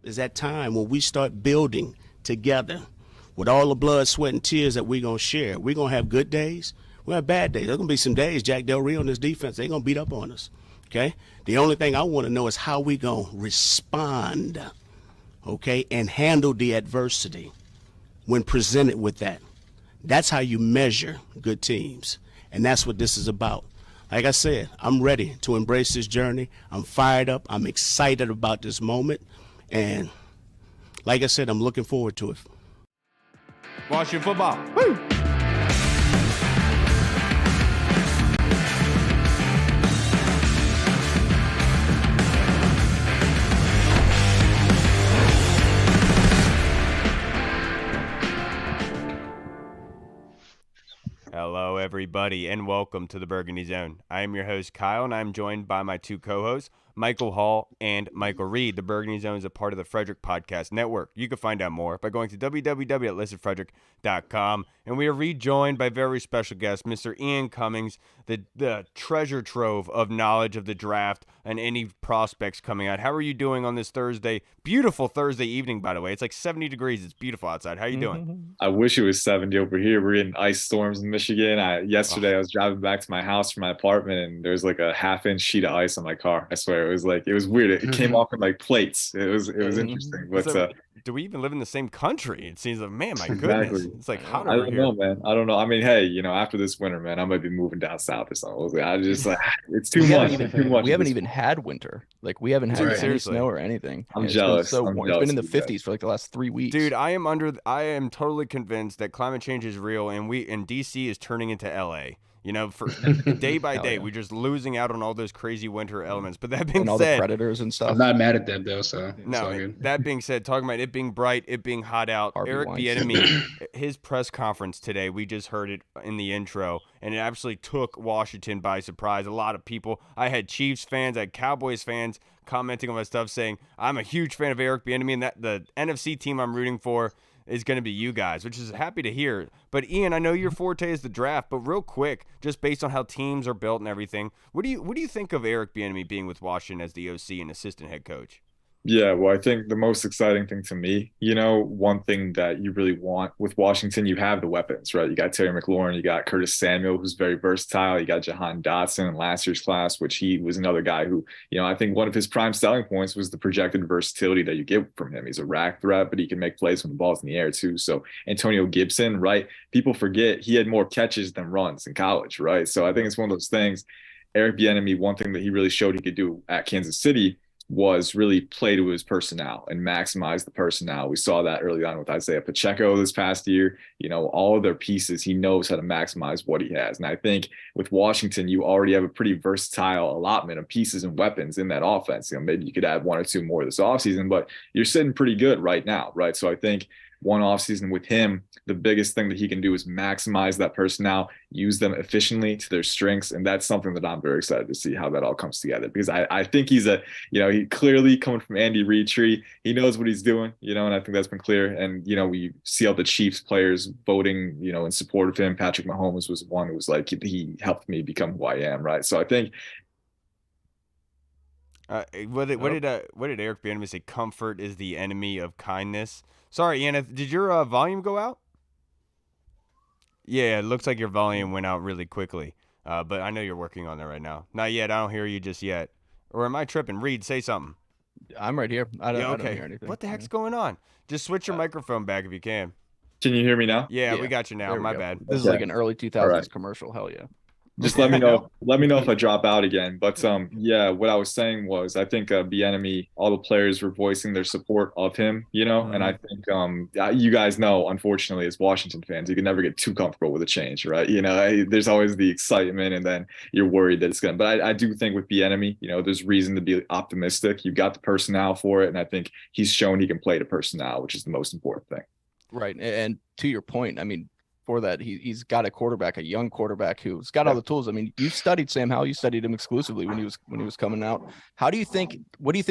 Is that time when we start building together with all the blood, sweat, and tears that we're going to share. We're going to have good days. We're going to have bad days. There's going to be some days, Jack Del Rio and this defense, they're going to beat up on us, okay? The only thing I want to know is how we going to respond, okay, and handle the adversity when presented with that. That's how you measure good teams, and that's what this is about. Like I said, I'm ready to embrace this journey. I'm fired up. I'm excited about this moment. And like I said, I'm looking forward to it. Washington football. Woo! Hello, everybody, and welcome to the Burgundy Zone. I am your host, Kyle, and I'm joined by my two co-hosts, Michael Hall and Michael Reed. The Burgundy Zone is a part of the Frederick Podcast Network. You can find out more by going to www.listenfrederick.com. And we are rejoined by very special guest, Mr. Ian Cummings, the treasure trove of knowledge of the draft and any prospects coming out. How are you doing on this Thursday? Beautiful Thursday evening, by the way. It's like 70 degrees. It's beautiful outside. How are you doing? I wish it was 70 over here. We're getting ice storms in Michigan. Yesterday I was driving back to my house from my apartment, and there was like a half-inch sheet of ice on my car. I swear, it was weird. It came off in like plates. It was interesting. But do we even live in the same country? It seems like, man, my goodness. Exactly. It's like hot I over don't here. know, man. I don't know. I mean, hey, after this winter, man, I might be moving down south or something. I just like it's too much. We haven't even had winter. Like we haven't had any snow or anything. I'm jealous. It's been in the 50s for like the last 3 weeks. Dude, I am totally convinced that climate change is real, and DC is turning into LA. For day by day, we're just losing out on all those crazy winter elements. But that being all said, the predators and stuff. I'm not mad at them though. So no. That being said, talking about it being bright, it being hot out, Eric Bieniemy, his press conference today, we just heard it in the intro, and it absolutely took Washington by surprise. A lot of people. I had Chiefs fans, I had Cowboys fans commenting on my stuff, saying I'm a huge fan of Eric Bieniemy, and that the NFC team I'm rooting for is going to be you guys, which is happy to hear. But Ian, I know your forte is the draft, but real quick, just based on how teams are built and everything, what do you think of Eric Bieniemy being with Washington as the OC and assistant head coach? Yeah, well, I think the most exciting thing to me, one thing that you really want with Washington, you have the weapons, right? You got Terry McLaurin, you got Curtis Samuel, who's very versatile. You got Jahan Dotson in last year's class, which he was another guy who, I think one of his prime selling points was the projected versatility that you get from him. He's a rack threat, but he can make plays when the ball's in the air too. So Antonio Gibson, right? People forget he had more catches than runs in college, right? So I think it's one of those things. Eric Bieniemy, one thing that he really showed he could do at Kansas City was really play to his personnel and maximize the personnel. We saw that early on with Isaiah Pacheco this past year. All of their pieces, he knows how to maximize what he has. And I think with Washington, you already have a pretty versatile allotment of pieces and weapons in that offense. Maybe you could add one or two more this offseason, but you're sitting pretty good right now, right? So I think one offseason with him, the biggest thing that he can do is maximize that personnel, use them efficiently to their strengths. And that's something that I'm very excited to see how that all comes together, because I think he's he clearly coming from Andy Reid tree. He knows what he's doing, and I think that's been clear. And, we see all the Chiefs players voting, in support of him. Patrick Mahomes was one who was like, he helped me become who I am. Right. So I think, what did Eric Bieniemy say? Comfort is the enemy of kindness. Sorry, Ian, did your volume go out? Yeah, it looks like your volume went out really quickly. But I know you're working on that right now. Not yet. I don't hear you just yet. Or am I tripping? Reed, say something. I'm right here. I don't hear anything. What the heck's going on? Just switch your microphone back if you can. Can you hear me now? Yeah, we got you now. My bad. This is like an early 2000s commercial. Hell yeah. Just let me know. Let me know if I drop out again. But what I was saying was, I think Bieniemy, all the players were voicing their support of him, and I think you guys know, unfortunately, as Washington fans, you can never get too comfortable with a change, right? There's always the excitement, and then you're worried that it's going to. But I do think with Bieniemy, there's reason to be optimistic. You've got the personnel for it, and I think he's shown he can play to personnel, which is the most important thing. Right, and to your point, I mean, for that, he's got a young quarterback who's got all the tools. I mean, you studied Sam Howell, you studied him exclusively when he was coming out. What do you think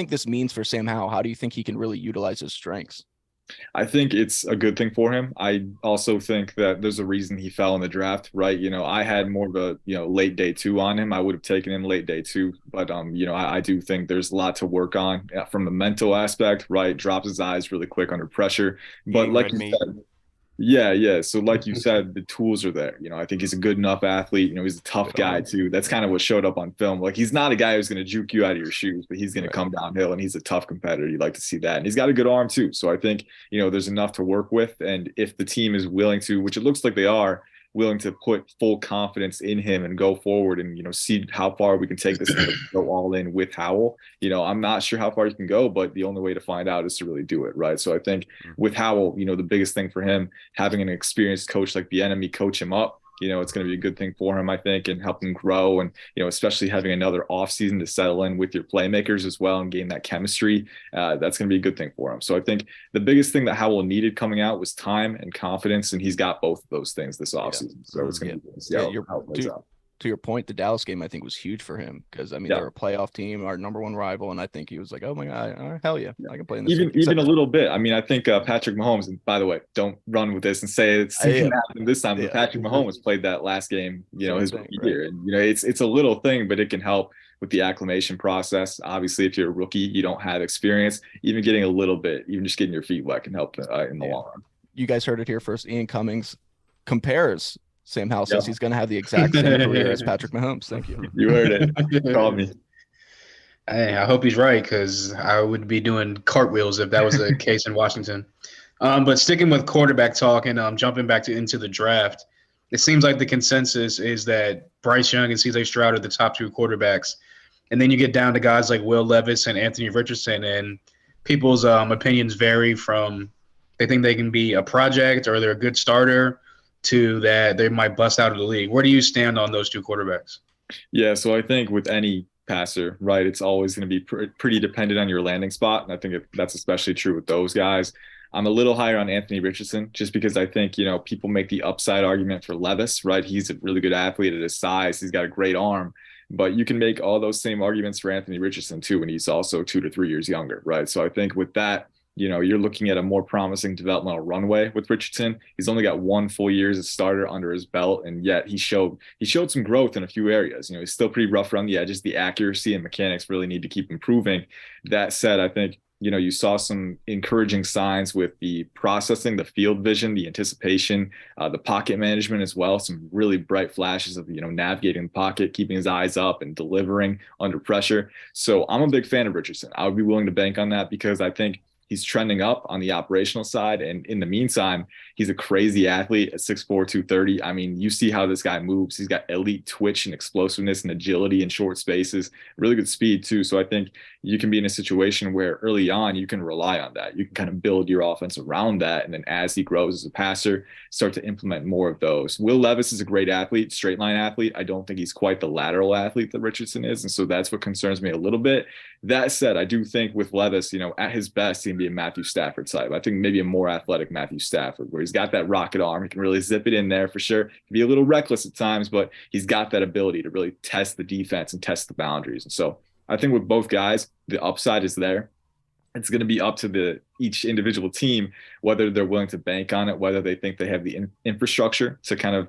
this means for Sam Howell? How do you think he can really utilize his strengths? I think it's a good thing for him. I also think that there's a reason he fell in the draft, right? I had more of a, late day 2 on him. I would have taken him late day 2, but I do think there's a lot to work on from the mental aspect, right? Drops his eyes really quick under pressure. But Eating like red you meat. said, yeah, yeah. So like you said, the tools are there. I think he's a good enough athlete. He's a tough Good guy arm. too. That's kind of what showed up on film. Like he's not a guy who's going to juke you out of your shoes, but he's going to Right. come downhill and he's a tough competitor. You like to see that. And he's got a good arm too. So I think, there's enough to work with. And if the team is willing to, which it looks like they are, willing to put full confidence in him and go forward and see how far we can take this and go all in with Howell. I'm not sure how far you can go, but the only way to find out is to really do it, right? So I think with Howell, the biggest thing for him, having an experienced coach like Bieniemy coach him up, it's going to be a good thing for him, I think, and help him grow. And, especially having another offseason to settle in with your playmakers as well and gain that chemistry, that's going to be a good thing for him. So I think the biggest thing that Howell needed coming out was time and confidence, and he's got both of those things this offseason. So it's going to be good to see how it plays out. To your point, the Dallas game I think was huge for him because they're a playoff team, our number 1 rival, and I think he was like, "Oh my god, hell yeah, I can play in this." Even a little bit. I think Patrick Mahomes. And by the way, don't run with this and say it's going to happen this time. But Patrick Mahomes played that last game, his rookie year, and it's a little thing, but it can help with the acclimation process. Obviously, if you're a rookie, you don't have experience. Even getting a little bit, even just getting your feet wet, can help in the long run. You guys heard it here first. Ian Cummings compares Sam Howell, says he's going to have the exact same career as Patrick Mahomes. Thank you. You heard it. Call me. Hey, I hope he's right because I would be doing cartwheels if that was the case in Washington. But sticking with quarterback talk and jumping back into the draft, it seems like the consensus is that Bryce Young and C.J. Stroud are the top 2 quarterbacks. And then you get down to guys like Will Levis and Anthony Richardson, and people's opinions vary from they think they can be a project or they're a good starter to that they might bust out of the league. Where do you stand on those 2 quarterbacks? Yeah, so I think with any passer, right, it's always going to be pretty dependent on your landing spot. And I think that's especially true with those guys. I'm a little higher on Anthony Richardson just because I think, people make the upside argument for Levis, right? He's a really good athlete at his size. He's got a great arm. But you can make all those same arguments for Anthony Richardson, too, and he's also 2 to 3 years younger, right? So I think with that, you're looking at a more promising developmental runway with Richardson. He's only got 1 full year as a starter under his belt, and yet he showed some growth in a few areas. He's still pretty rough around the edges. The accuracy and mechanics really need to keep improving. That said, I think you saw some encouraging signs with the processing, the field vision, the anticipation, the pocket management as well. Some really bright flashes of, navigating the pocket, keeping his eyes up and delivering under pressure. So I'm a big fan of Richardson. I would be willing to bank on that because I think he's trending up on the operational side. And in the meantime, he's a crazy athlete at 6'4", 230. I mean, you see how this guy moves. He's got elite twitch and explosiveness and agility in short spaces, really good speed too. So I think you can be in a situation where early on you can rely on that. You can kind of build your offense around that. And then as he grows as a passer, start to implement more of those. Will Levis is a great athlete, straight line athlete. I don't think he's quite the lateral athlete that Richardson is. And so that's what concerns me a little bit. That said, I do think with Levis, at his best, he can be a Matthew Stafford type. I think maybe a more athletic Matthew Stafford, where he's got that rocket arm. He can really zip it in there for sure. He can be a little reckless at times, but he's got that ability to really test the defense and test the boundaries. And so I think with both guys, the upside is there. It's going to be up to each individual team, whether they're willing to bank on it, whether they think they have the infrastructure to kind of,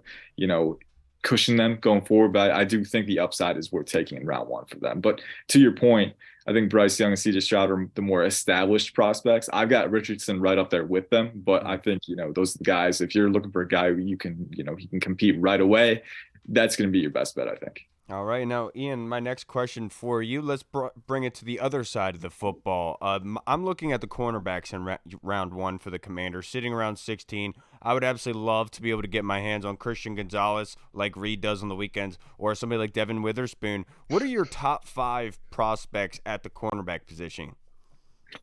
cushion them going forward. But I do think the upside is worth taking in round 1 for them. But to your point, I think Bryce Young and C.J. Stroud are the more established prospects. I've got Richardson right up there with them, but I think, those are the guys, if you're looking for a guy who you can, he can compete right away, that's going to be your best bet, I think. All right. Now, Ian, my next question for you, let's bring it to the other side of the football. I'm looking at the cornerbacks in round 1 for the Commanders, sitting around 16. I would absolutely love to be able to get my hands on Christian Gonzalez like Reed does on the weekends, or somebody like Devin Witherspoon. What are your top 5 prospects at the cornerback position?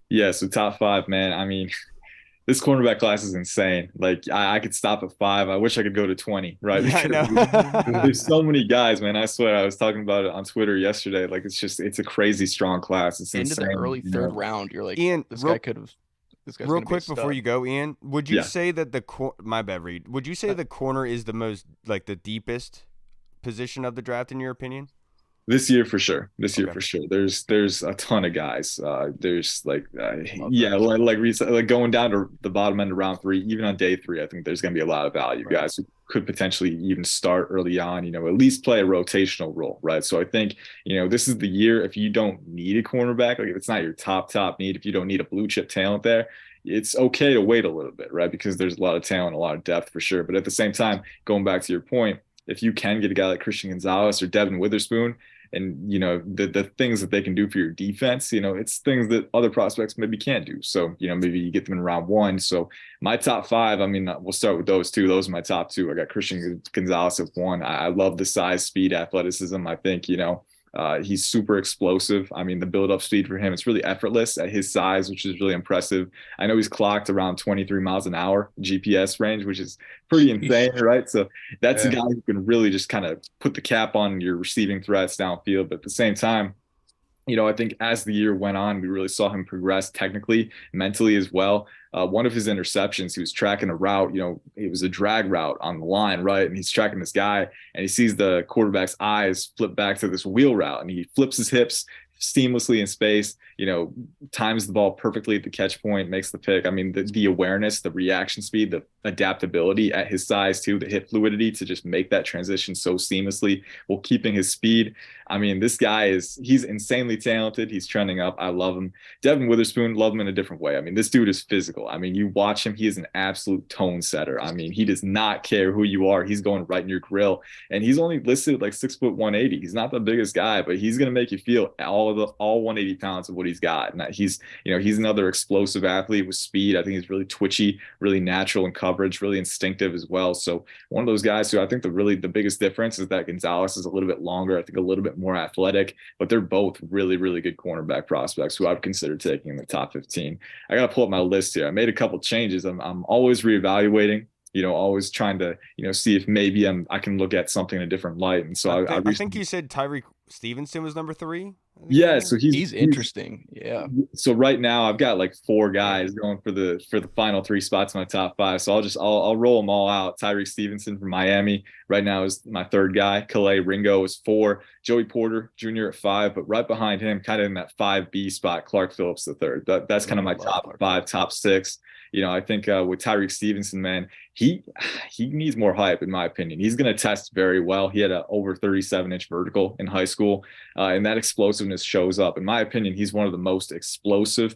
Yeah, so top 5, man. I mean, this cornerback class is insane. Like I could stop at 5. I wish I could go to 20, right? Yeah, I know. There's so many guys, man. I swear, I was talking about it on Twitter yesterday. Like it's a crazy strong class. It's into insane. the early third round. You're like, Ian, this guy could have. Real quick before you go, Ian, would you say that my bad, Reed? Would you say the corner is the most, like, the deepest position of the draft in your opinion? This year for sure. This year Okay. for sure. There's a ton of guys. There's Love yeah, that. like going down to the bottom end of round 3, even on day 3. I think there's going to be a lot of value Right. guys who could potentially even start early on. At least play a rotational role, right? So I think this is the year if you don't need a cornerback, like if it's not your top need, if you don't need a blue chip talent there, it's okay to wait a little bit, right? Because there's a lot of talent, a lot of depth for sure. But at the same time, going back to your point, if you can get a guy like Christian Gonzalez or Devin Witherspoon, and the things that they can do for your defense, it's things that other prospects maybe can't do. So maybe you get them in round 1. So my top 5, I mean, we'll start with those two. Those are my top 2. I got Christian Gonzalez at 1. I love the size, speed, athleticism. I think he's super explosive. I mean, the build-up speed for him, it's really effortless at his size, which is really impressive. I know he's clocked around 23 miles an hour GPS range, which is pretty insane, right? So that's a guy who can really just kind of put the cap on your receiving threats downfield. But at the same time, I think as the year went on, we really saw him progress technically, mentally as well. One of his interceptions, he was tracking a route, it was a drag route on the line, right? And he's tracking this guy and he sees the quarterback's eyes flip back to this wheel route and he flips his hips seamlessly in space, times the ball perfectly at the catch point, makes the pick. I mean, the awareness, the reaction speed, the adaptability at his size too, the hip fluidity to just make that transition so seamlessly while keeping his speed. I mean, this guy he's insanely talented. He's trending up. I love him. Devin Witherspoon, love him in a different way. I mean, this dude is physical. I mean, you watch him, he is an absolute tone setter. I mean, he does not care who you are. He's going right in your grill. And he's only listed at like 6'1", 180. He's not the biggest guy, but he's going to make you feel all 180 pounds of what he's got. And he's another explosive athlete with speed. I think he's really twitchy, really natural in coverage, really instinctive as well. So one of those guys who I think the biggest difference is that Gonzalez is a little bit longer. I think a little bit more athletic, but they're both really, really good cornerback prospects who I've considered taking in the top 15. I got to pull up my list here. I made a couple changes. I'm always reevaluating, always trying to, see if maybe I can look at something in a different light. And so I think you said Tyreek Stevenson was number 3. Yeah, so he's interesting. Yeah. So right now I've got like 4 guys going for the final 3 spots in my top 5. So I'll roll them all out. Tyreek Stevenson from Miami right now is my 3rd guy. Calais Ringo is 4. Joey Porter Jr. at 5, but right behind him, kind of in that 5B spot, Clark Phillips the 3rd. That's kind of my top 5, top 6. I think with Tyreek Stevenson, man, he needs more hype in my opinion. He's going to test very well. He had an over 37-inch vertical in high school, and that explosiveness shows up. In my opinion, he's one of the most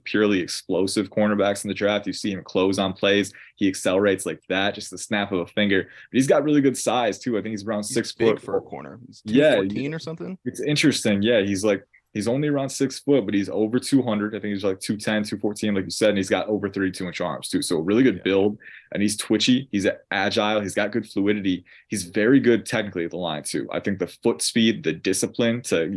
purely explosive cornerbacks in the draft. You see him close on plays. He accelerates like that, just the snap of a finger. But he's got really good size too. I think he's around 6 foot for a corner. He's 214 or something. It's interesting. Yeah, he's only around 6 foot, but he's over 200. I think he's like 210, 214, like you said, and he's got over 32-inch arms too. So a really good build, and he's twitchy. He's agile. He's got good fluidity. He's very good technically at the line too. I think the foot speed, the discipline to,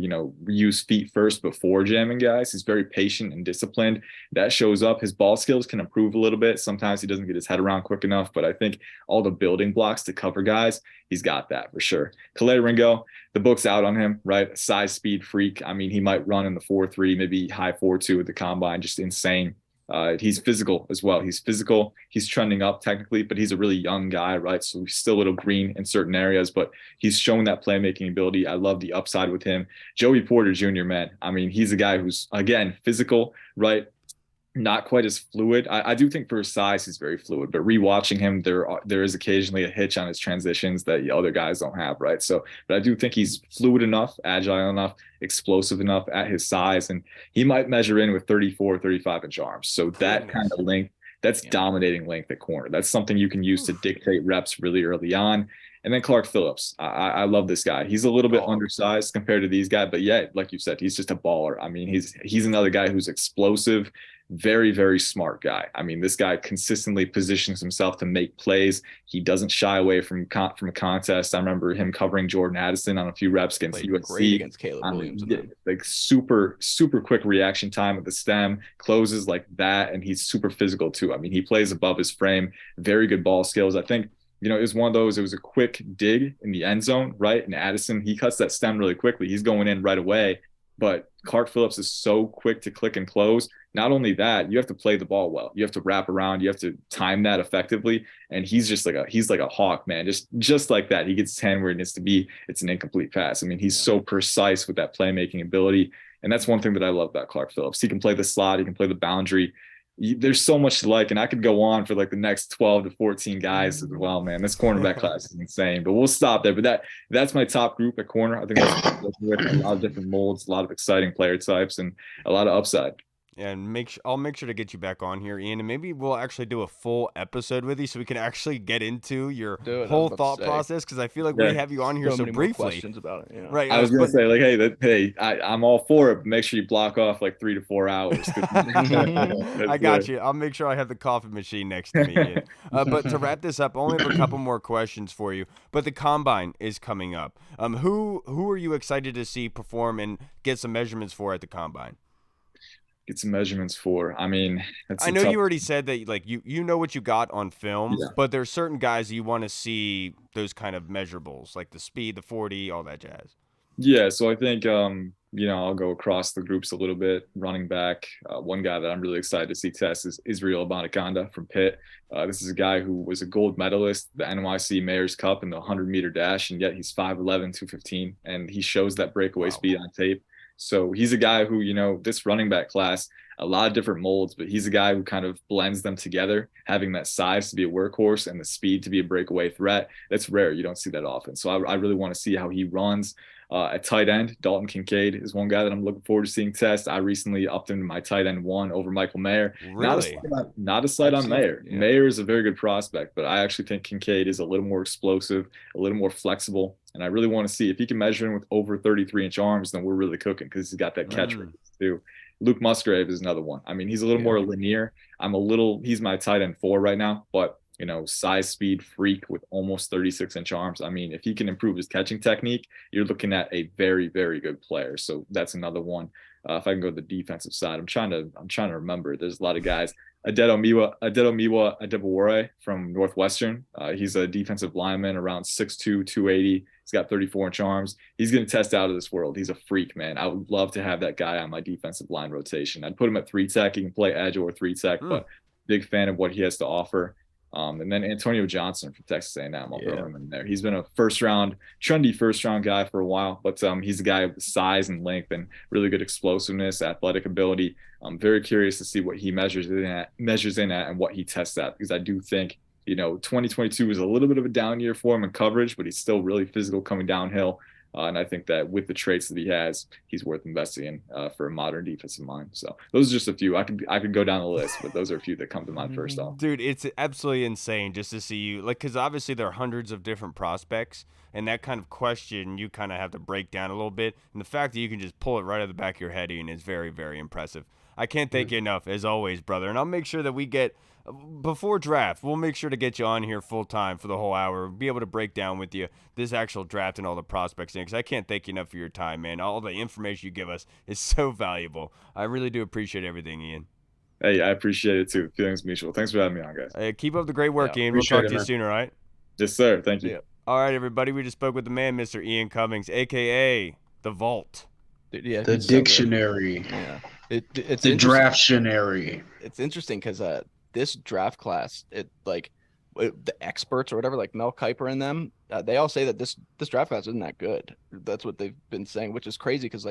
use feet first before jamming guys. He's very patient and disciplined. That shows up. His ball skills can improve a little bit. Sometimes he doesn't get his head around quick enough, but I think all the building blocks to cover guys, he's got that for sure. Calais Ringo, the book's out on him, right? Size, speed freak. I mean, he might run in the 4.3, maybe high 4.2 at the combine, just insane. He's physical as well. He's physical. He's trending up technically, but he's a really young guy, right? So he's still a little green in certain areas, but he's shown that playmaking ability. I love the upside with him. Joey Porter Jr., man. I mean, he's a guy who's, again, physical, right? Not quite as fluid. I do think for his size, he's very fluid, but rewatching him, there is occasionally a hitch on his transitions that the other guys don't have, right? So, but I do think he's fluid enough, agile enough, explosive enough at his size, and he might measure in with 34, 35-inch arms. So that kind of length, that's dominating length at corner. That's something you can use to dictate reps really early on. And then Clark Phillips, I love this guy. He's a little bit undersized compared to these guys, but yeah, like you said, he's just a baller. I mean, he's another guy who's explosive, very, very smart guy. I mean, this guy consistently positions himself to make plays. He doesn't shy away from a contest. I remember him covering Jordan Addison on a few reps against USC. Great against Caleb Williams. Like super, super quick reaction time at the stem, closes like that, and he's super physical too. I mean, he plays above his frame, very good ball skills. I think, it was one of those, it was a quick dig in the end zone, right? And Addison, he cuts that stem really quickly. He's going in right away. but Clark Phillips is so quick to click and close. Not only that, you have to play the ball well. You have to wrap around. You have to time that effectively. And he's just like a hawk, man. Just like that. He gets his hand where it needs to be. It's an incomplete pass. I mean, he's so precise with that playmaking ability. And that's one thing that I love about Clark Phillips. He can play the slot. He can play the boundary. There's so much to like, and I could go on for like the next 12 to 14 guys as well, man. This cornerback class is insane, but we'll stop there. But that's my top group at corner. I think that's with a lot of different molds, a lot of exciting player types, and a lot of upside. And I'll make sure to get you back on here, Ian, and maybe we'll actually do a full episode with you so we can actually get into your whole thought process, because I feel like we have you on here so briefly. Questions about it, right? I was gonna say like, I'm all for it, but make sure you block off like 3 to 4 hours. I got you. I'll make sure I have the coffee machine next to me. Ian. But to wrap this up, I only have a couple more questions for you. But the combine is coming up. Who are you excited to see perform and get some measurements for at the combine? Get some measurements for. I mean, I know you already said that, like you know what you got on film, but there's certain guys you want to see those kind of measurables, like the speed, the 40, all that jazz. Yeah, so I think I'll go across the groups a little bit. Running back, one guy that I'm really excited to see test is Israel Abanikanda from Pitt. This is a guy who was a gold medalist, the NYC Mayor's Cup in the 100-meter dash, and yet he's 5'11", 215, and he shows that breakaway speed on tape. So he's a guy who, this running back class, a lot of different molds, but he's a guy who kind of blends them together, having that size to be a workhorse and the speed to be a breakaway threat. That's rare. You don't see that often. So I really want to see how he runs. At tight end, Dalton Kincaid is one guy that I'm looking forward to seeing test. I recently upped him to my tight end 1 over Michael Mayer. Really? Not a slight on Mayer. Yeah. Mayer is a very good prospect, but I actually think Kincaid is a little more explosive, a little more flexible. And I really want to see if he can measure him with over 33-inch arms, then we're really cooking, because he's got that catch rate too. Luke Musgrave is another one. I mean, he's a little more linear. He's my tight end 4 right now, but size, speed, freak with almost 36-inch arms. I mean, if he can improve his catching technique, you're looking at a very, very good player. So that's another one. If I can go to the defensive side, I'm trying to remember. There's a lot of guys. Adetomiwa Adebawore from Northwestern. He's a defensive lineman, around 6'2", 280. He's got 34-inch arms. He's going to test out of this world. He's a freak, man. I would love to have that guy on my defensive line rotation. I'd put him at 3-tech. He can play edge or 3-tech, but big fan of what he has to offer. And then Antonio Johnson from Texas A&M, I'll throw him in there. He's been a trendy first-round guy for a while, but he's a guy with size and length and really good explosiveness, athletic ability. I'm very curious to see what he measures in at and what he tests at, because I do think, 2022 was a little bit of a down year for him in coverage, but he's still really physical coming downhill. And I think that with the traits that he has, he's worth investing in for a modern defensive mind. So those are just a few. I could go down the list, but those are a few that come to mind first off. Dude, it's absolutely insane just to see you, because obviously there are hundreds of different prospects, and that kind of question you kind of have to break down a little bit. And the fact that you can just pull it right out of the back of your head, Ian, is very, very impressive. I can't thank you enough, as always, brother. And I'll make sure that we get, before draft, we'll make sure to get you on here full time for the whole hour. Be able to break down with you this actual draft and all the prospects in, because I can't thank you enough for your time, man. All the information you give us is so valuable. I really do appreciate everything, Ian. Hey, I appreciate it too. Feelings mutual. Thanks for having me on, guys. Keep up the great work, Ian. We'll talk to you soon, all right? Yes, sir. Thank you. Yeah. All right, everybody. We just spoke with the man, Mr. Ian Cummings, a.k.a. The Vault. Yeah, the dictionary. Yeah. It's the drafttionary. It's interesting because this draft class, the experts or whatever, like Mel Kiper and them, they all say that this draft class isn't that good. That's what they've been saying, which is crazy because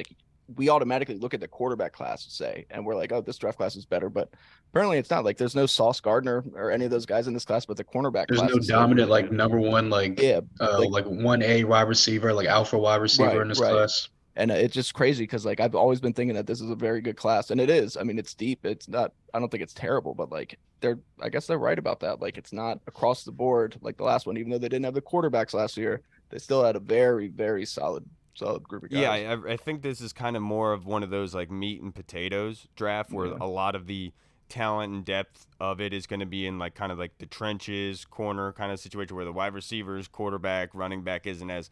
we automatically look at the quarterback class, say, and we're like, oh, this draft class is better. But apparently it's not. Like, there's no Sauce Gardner or any of those guys in this class, but the cornerback there's class. There's no dominant, number one, like 1A wide receiver, like alpha wide receiver in this class. And it's just crazy because, I've always been thinking that this is a very good class. And it is. I mean, it's deep. It's not – I don't think it's terrible. But, I guess they're right about that. It's not across the board like the last one. Even though they didn't have the quarterbacks last year, they still had a very, very solid group of guys. Yeah, I think this is kind of more of one of those, meat and potatoes draft where a lot of the talent and depth of it is going to be in, kind of the trenches, corner kind of situation where the wide receivers, quarterback, running back isn't as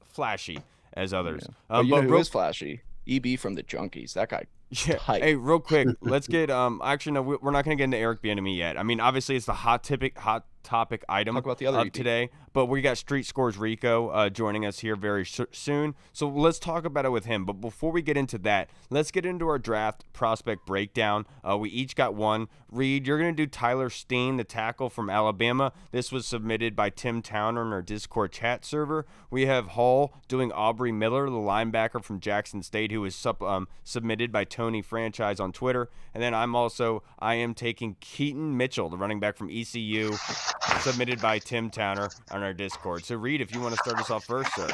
flashy as others. Yeah. But who is flashy? EB from the Junkies. That guy Yeah. tight. Hey, real quick, let's get actually no, we're not going to get into Eric Bieniemy yet. I mean, obviously it's the hot topic item Talk about the other of ED. today, but we got Street Scores Rico joining us here very soon. So let's talk about it with him. But before we get into that, let's get into our draft prospect breakdown. We each got one. Reed, you're going to do Tyler Steen, the tackle from Alabama. This was submitted by Tim Towner in our Discord chat server. We have Hall doing Aubrey Miller, the linebacker from Jackson State, who was submitted by Tony Franchise on Twitter. And then I am taking Keaton Mitchell, the running back from ECU, submitted by Tim Towner on our Discord. So Reed, if you want to start us off first, sir.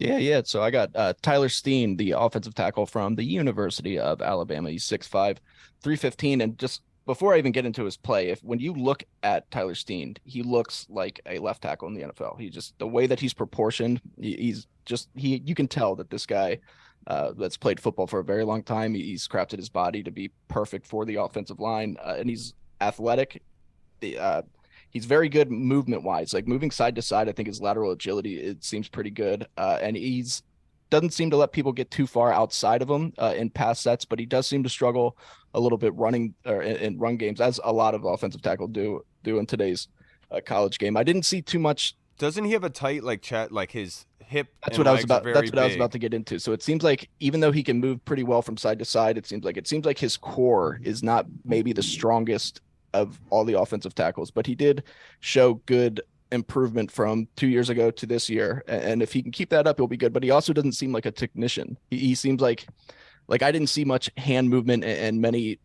Yeah. So I got Tyler Steen, the offensive tackle from the University of Alabama. He's 6'5", 315. And just before I even get into his play, when you look at Tyler Steen, he looks like a left tackle in the NFL. He just, the way that he's proportioned, you can tell that this guy that's played football for a very long time. He's crafted his body to be perfect for the offensive line, and he's athletic. He's very good movement wise, like moving side to side. I think his lateral agility, it seems pretty good. And doesn't seem to let people get too far outside of him in pass sets, but he does seem to struggle a little bit running or in run games, as a lot of offensive tackle do in today's college game. I didn't see too much. Doesn't he have a tight like his hip? That's what I was about to get into. So it seems like even though he can move pretty well from side to side, it seems like his core is not maybe the strongest of all the offensive tackles, but he did show good improvement from 2 years ago to this year. And if he can keep that up, he'll be good. But he also doesn't seem like a technician. He seems like I didn't see much hand movement and many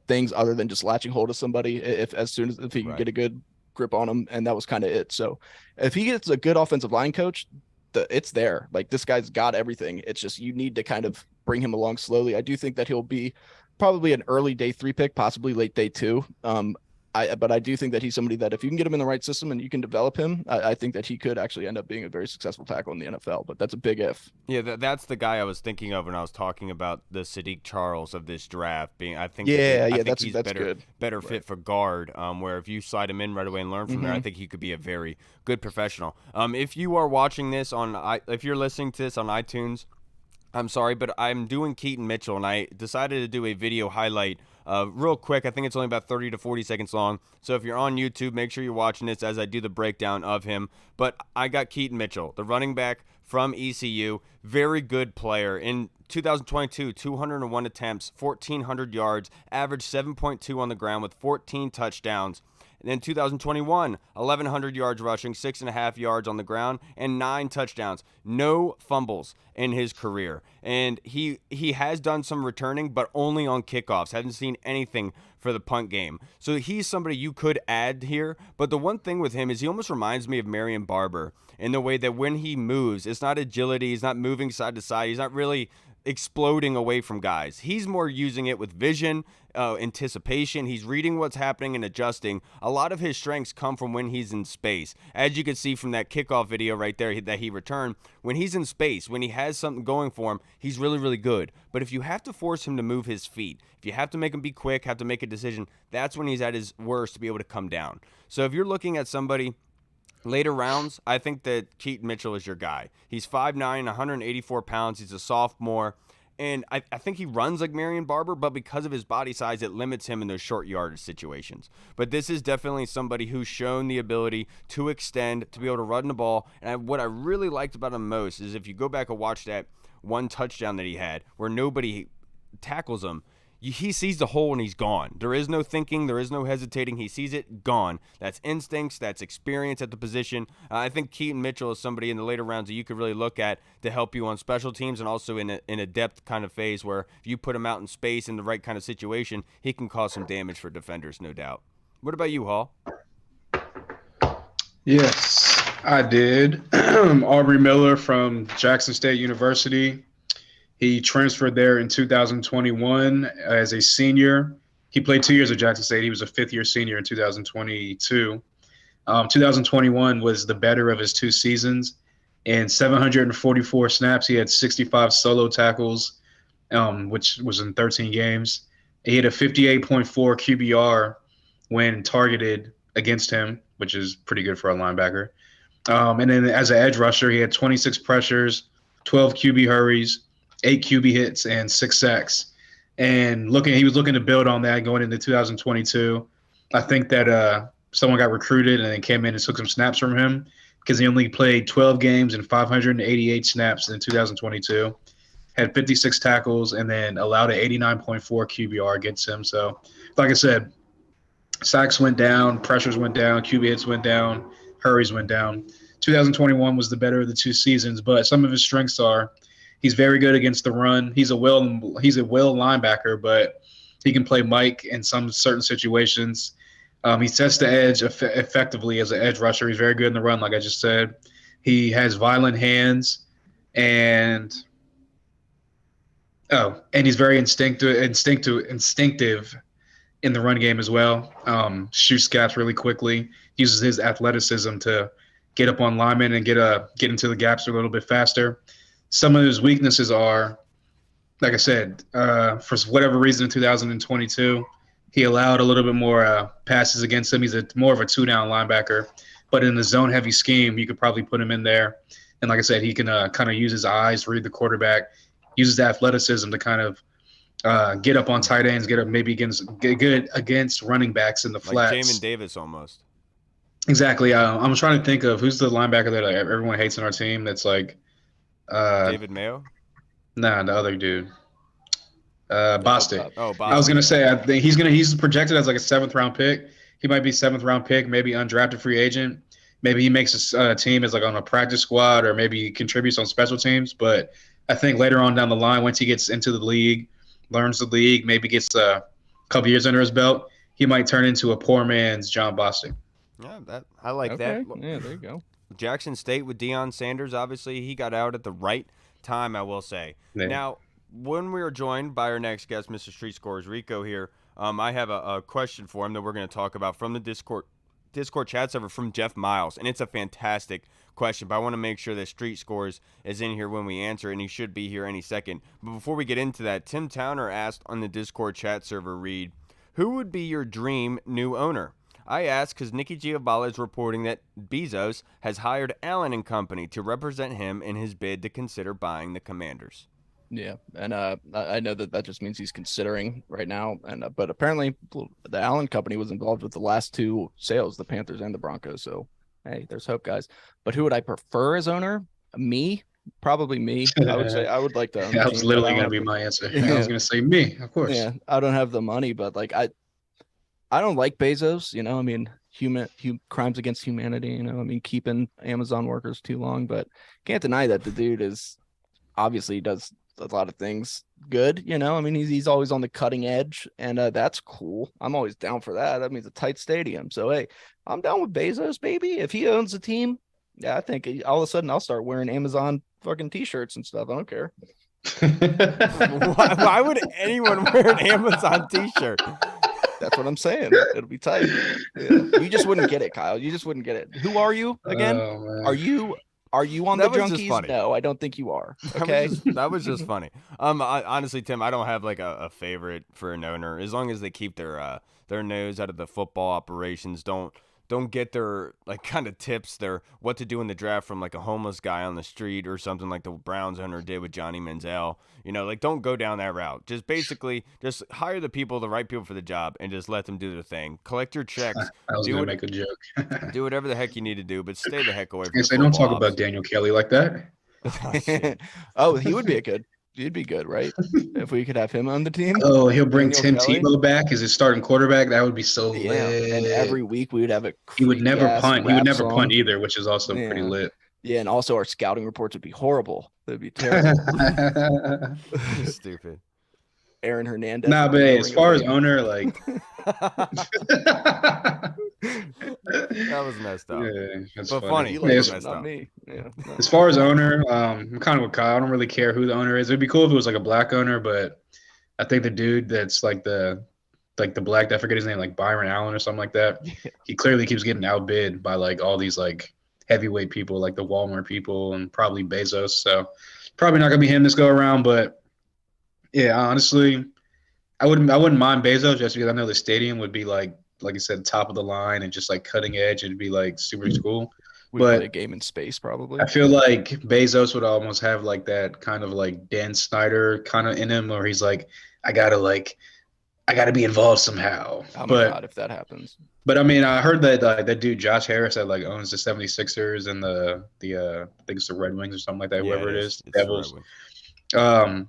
things other than just latching hold of somebody if he can get a good grip on him. And that was kind of it. So if he gets a good offensive line coach, it's there. Like, this guy's got everything. It's just, you need to kind of bring him along slowly. I do think that he'll be probably an early day 3 pick, possibly late day 2. But I do think that he's somebody that if you can get him in the right system and you can develop him, I think that he could actually end up being a very successful tackle in the NFL. But that's a big if. Yeah, that's the guy I was thinking of when I was talking about the Sadiq Charles of this draft being. I think that's he's better fit for guard. Where if you slide him in right away and learn from there, I think he could be a very good professional. If you are watching this if you're listening to this on iTunes, I'm sorry, but I'm doing Keaton Mitchell, and I decided to do a video highlight real quick. I think it's only about 30 to 40 seconds long. So if you're on YouTube, make sure you're watching this as I do the breakdown of him. But I got Keaton Mitchell, the running back from ECU, very good player. In 2022, 201 attempts, 1,400 yards, averaged 7.2 on the ground with 14 touchdowns. And in 2021, 1,100 yards rushing, 6.5 yards on the ground, and 9 touchdowns. No fumbles in his career. And he has done some returning, but only on kickoffs. Hasn't seen anything for the punt game. So he's somebody you could add here. But the one thing with him is he almost reminds me of Marion Barber in the way that when he moves, it's not agility. He's not moving side to side. He's not really exploding away from guys. He's more using it with vision, anticipation. He's reading what's happening and adjusting. A lot of his strengths come from when he's in space. As you can see from that kickoff video right there that he returned, when he's in space, when he has something going for him, he's really, really good. But if you have to force him to move his feet, if you have to make him be quick, have to make a decision, that's when he's at his worst to be able to come down. So if you're looking at somebody later rounds, I think that Keaton Mitchell is your guy. He's 5'9", 184 pounds. He's a sophomore. And I think he runs like Marion Barber, but because of his body size, it limits him in those short yardage situations. But this is definitely somebody who's shown the ability to extend, to be able to run the ball. And what I really liked about him most is if you go back and watch that one touchdown that he had where nobody tackles him, he sees the hole and he's gone. There is no thinking. There is no hesitating. He sees it, gone. That's instincts. That's experience at the position. I think Keaton Mitchell is somebody in the later rounds that you could really look at to help you on special teams and also in a depth kind of phase where if you put him out in space in the right kind of situation, he can cause some damage for defenders, no doubt. What about you, Hall? Yes, I did. Aubrey Miller from Jackson State University. He transferred there in 2021 as a senior. He played 2 years at Jackson State. He was a fifth-year senior in 2022. 2021 was the better of his 2 seasons. In 744 snaps, he had 65 solo tackles, which was in 13 games. He had a 58.4 QBR when targeted against him, which is pretty good for a linebacker. And then as an edge rusher, he had 26 pressures, 12 QB hurries, 8 QB hits, and 6 sacks. and he was looking to build on that going into 2022. I think that someone got recruited and then came in and took some snaps from him because he only played 12 games and 588 snaps in 2022, had 56 tackles, and then allowed an 89.4 QBR against him. So, like I said, sacks went down, pressures went down, QB hits went down, hurries went down. 2021 was the better of the two seasons, but some of his strengths are he's very good against the run. He's a will linebacker, but he can play Mike in some certain situations. He sets the edge effectively as an edge rusher. He's very good in the run, like I just said. He has violent hands, and he's very instinctive in the run game as well. Shoots gaps really quickly. Uses his athleticism to get up on linemen and get into the gaps a little bit faster. Some of his weaknesses are, like I said, for whatever reason in 2022, he allowed a little bit more passes against him. He's more of a two-down linebacker. But in the zone-heavy scheme, you could probably put him in there. And like I said, he can kind of use his eyes, read the quarterback, uses the athleticism to kind of get up on tight ends, get good against running backs in the flats. Like Jamin Davis almost. Exactly. I'm trying to think of who's the linebacker that everyone hates on our team that's like David Mayo? Nah, the other dude. Bostic. Oh, Bostic. I was gonna say I think he's projected as like a 7th round pick. He might be 7th round pick, maybe undrafted free agent. Maybe he makes a team as like on a practice squad, or maybe he contributes on special teams. But I think later on down the line, once he gets into the league, learns the league, maybe gets a couple years under his belt, he might turn into a poor man's John Bostic. Yeah, I like that. Yeah, there you go. Jackson State with Deion Sanders, obviously he got out at the right time, I will say. Yeah. Now, when we are joined by our next guest, Mr. Street Scores Rico here, I have a question for him that we're going to talk about from the Discord chat server from Jeff Miles, and it's a fantastic question, but I want to make sure that Street Scores is in here when we answer, and he should be here any second. But before we get into that, Tim Towner asked on the Discord chat server, Reed, who would be your dream new owner? I asked because Nikki Giovanni is reporting that Bezos has hired Allen and Company to represent him in his bid to consider buying the Commanders. Yeah, and I know that just means he's considering right now, and but apparently the Allen Company was involved with the last two sales, the Panthers and the Broncos. So hey, there's hope, guys. But who would I prefer as owner? Me, probably me. I would say I would like to. Yeah, that was literally going to be my answer. Yeah. I was going to say me, of course. Yeah, I don't have the money, but like I don't like Bezos. You know, I mean, crimes against humanity. You know, I mean, keeping Amazon workers too long, but can't deny that the dude is obviously does a lot of things good, you know. I mean, he's always on the cutting edge, and that's cool. I'm always down for that. That means a tight stadium. So hey, I'm down with Bezos, baby. If he owns the team, yeah, I think all of a sudden I'll start wearing Amazon fucking t-shirts and stuff. I don't care. Why would anyone wear an Amazon t-shirt? That's what I'm saying. It'll be tight. Yeah. You just wouldn't get it, Kyle. You just wouldn't get it. Who are you again? Are you on the Junkies? No, I don't think you are. Okay. That was just funny. Honestly, Tim, I don't have like a favorite for an owner. As long as they keep their nose out of the football operations, don't get their like kind of tips, their what to do in the draft from like a homeless guy on the street or something like the Browns owner did with Johnny Manziel. You know, like don't go down that route. Just basically just hire the right people for the job and just let them do their thing. Collect your checks. I was going to make a joke. Do whatever the heck you need to do, but stay the heck away from the don't talk about Daniel Kelly like that. Oh, he would be He'd be good, right? If we could have him on the team. Oh, he'll bring Tim Tebow back as his starting quarterback. That would be so lit. And every week we would have a. He would never punt. He would never punt either, which is also pretty lit. Yeah, and also our scouting reports would be horrible. They'd be terrible. Stupid. Aaron Hernandez. Nah, but as far as owner, like. That was messed up. Yeah, that's but funny. Messed me. Yeah, as far as owner, I'm kind of with Kyle. I don't really care who the owner is. It'd be cool if it was like a black owner, but I think the dude that's like the black, I forget his name, like Byron Allen or something like that. Yeah. He clearly keeps getting outbid by like all these like heavyweight people, like the Walmart people and probably Bezos. So probably not gonna be him this go around. But yeah, honestly, I wouldn't mind Bezos just because I know the stadium would be like you said, top of the line and just like cutting edge. It'd be like super cool. We play a but game in space, probably. I feel like Bezos would almost have like that kind of like Dan Snyder kind of in him, where he's like, I gotta be involved somehow. Oh my But God, if that happens. I mean, I heard that that dude Josh Harris that like owns the 76ers and I think it's the Red Wings or something like that, Yeah, whoever it is, It's the Devils. Red Wings.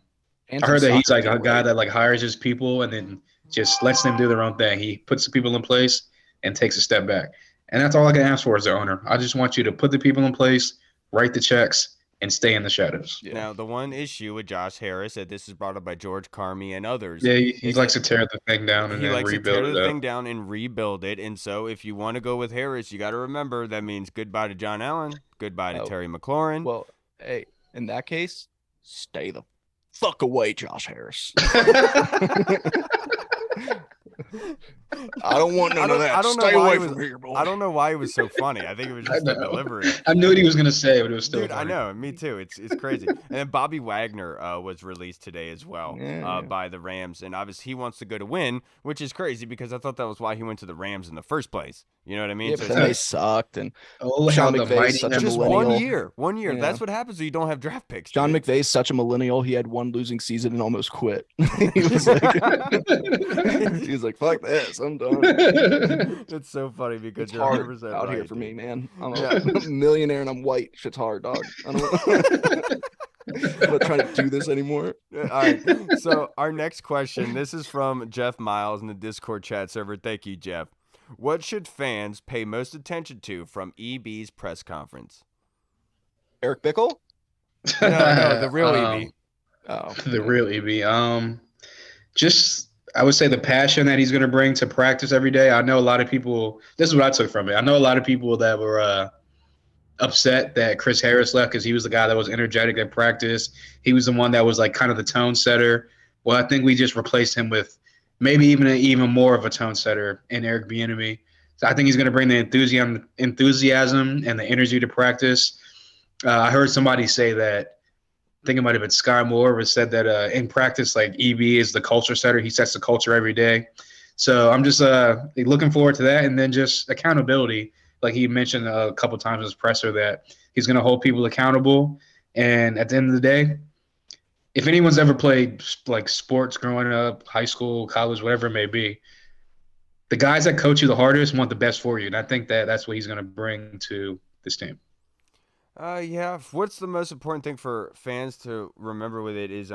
And I some heard that he's soccer like a too, guy right? that like hires his people and then just lets them do their own thing. He puts the people in place and takes a step back. And that's all I can ask for as the owner. I just want you to put the people in place, write the checks, and stay in the shadows. Yeah. Now, the one issue with Josh Harris, that this is brought up by George Carmi and others. Yeah, he is likes that to tear the thing down and he then likes to rebuild tear it the up. thing down and rebuild it. And so if you want to go with Harris, you got to remember that means goodbye to John Allen, goodbye to Oh, Terry McLaurin. Well, hey, in that case, stay the fuck away, Josh Harris. I don't want none of that. I don't know Stay why away he was- from here, boy. I don't know why it was so funny. I think it was I just the know. delivery. I knew what he was gonna say, but it was still Dude, funny. I know. Me too. It's crazy. And then Bobby Wagner was released today as well Yeah. by the Rams. And obviously he wants to go to win, which is crazy because I thought that was why he went to the Rams in the first place. You know what I mean? Yeah, So but it's then they like, sucked, and Oh, Sean how the McVay's mighty such a have just millennial. one year. 1 year. Yeah. That's what happens when you don't have draft picks. Sean dude. McVay's such a millennial. He had one losing season and almost quit. He was like, he was like, "Fuck this, I'm done." It's so funny because It's you're hard 100% out here right, for dude. me, man. I'm Yeah. a millionaire and I'm white. Shit's hard, dog. I don't. I'm not trying to do this anymore. All right. So our next question, this is from Jeff Miles in the Discord chat server. Thank you, Jeff. What should fans pay most attention to from EB's press conference? Eric Bickle? No, the real EB. Oh, The real EB. Just I would say the passion that he's going to bring to practice every day. I know a lot of people. This is what I took from it. I know a lot of people that were upset that Chris Harris left because he was the guy that was energetic at practice. He was the one that was like kind of the tone setter. Well, I think we just replaced him with maybe even more of a tone setter in Eric Bieniemy. So I think he's going to bring the enthusiasm and the energy to practice. I heard somebody say that. I think it might have been Sky Moore, but said that in practice, like EB is the culture setter. He sets the culture every day. So I'm just looking forward to that, and then just accountability. Like he mentioned a couple times in his presser that he's going to hold people accountable. And at the end of the day, if anyone's ever played like sports growing up, high school, college, whatever it may be, the guys that coach you the hardest want the best for you. And I think that that's what he's going to bring to this team. Yeah. What's the most important thing for fans to remember with it is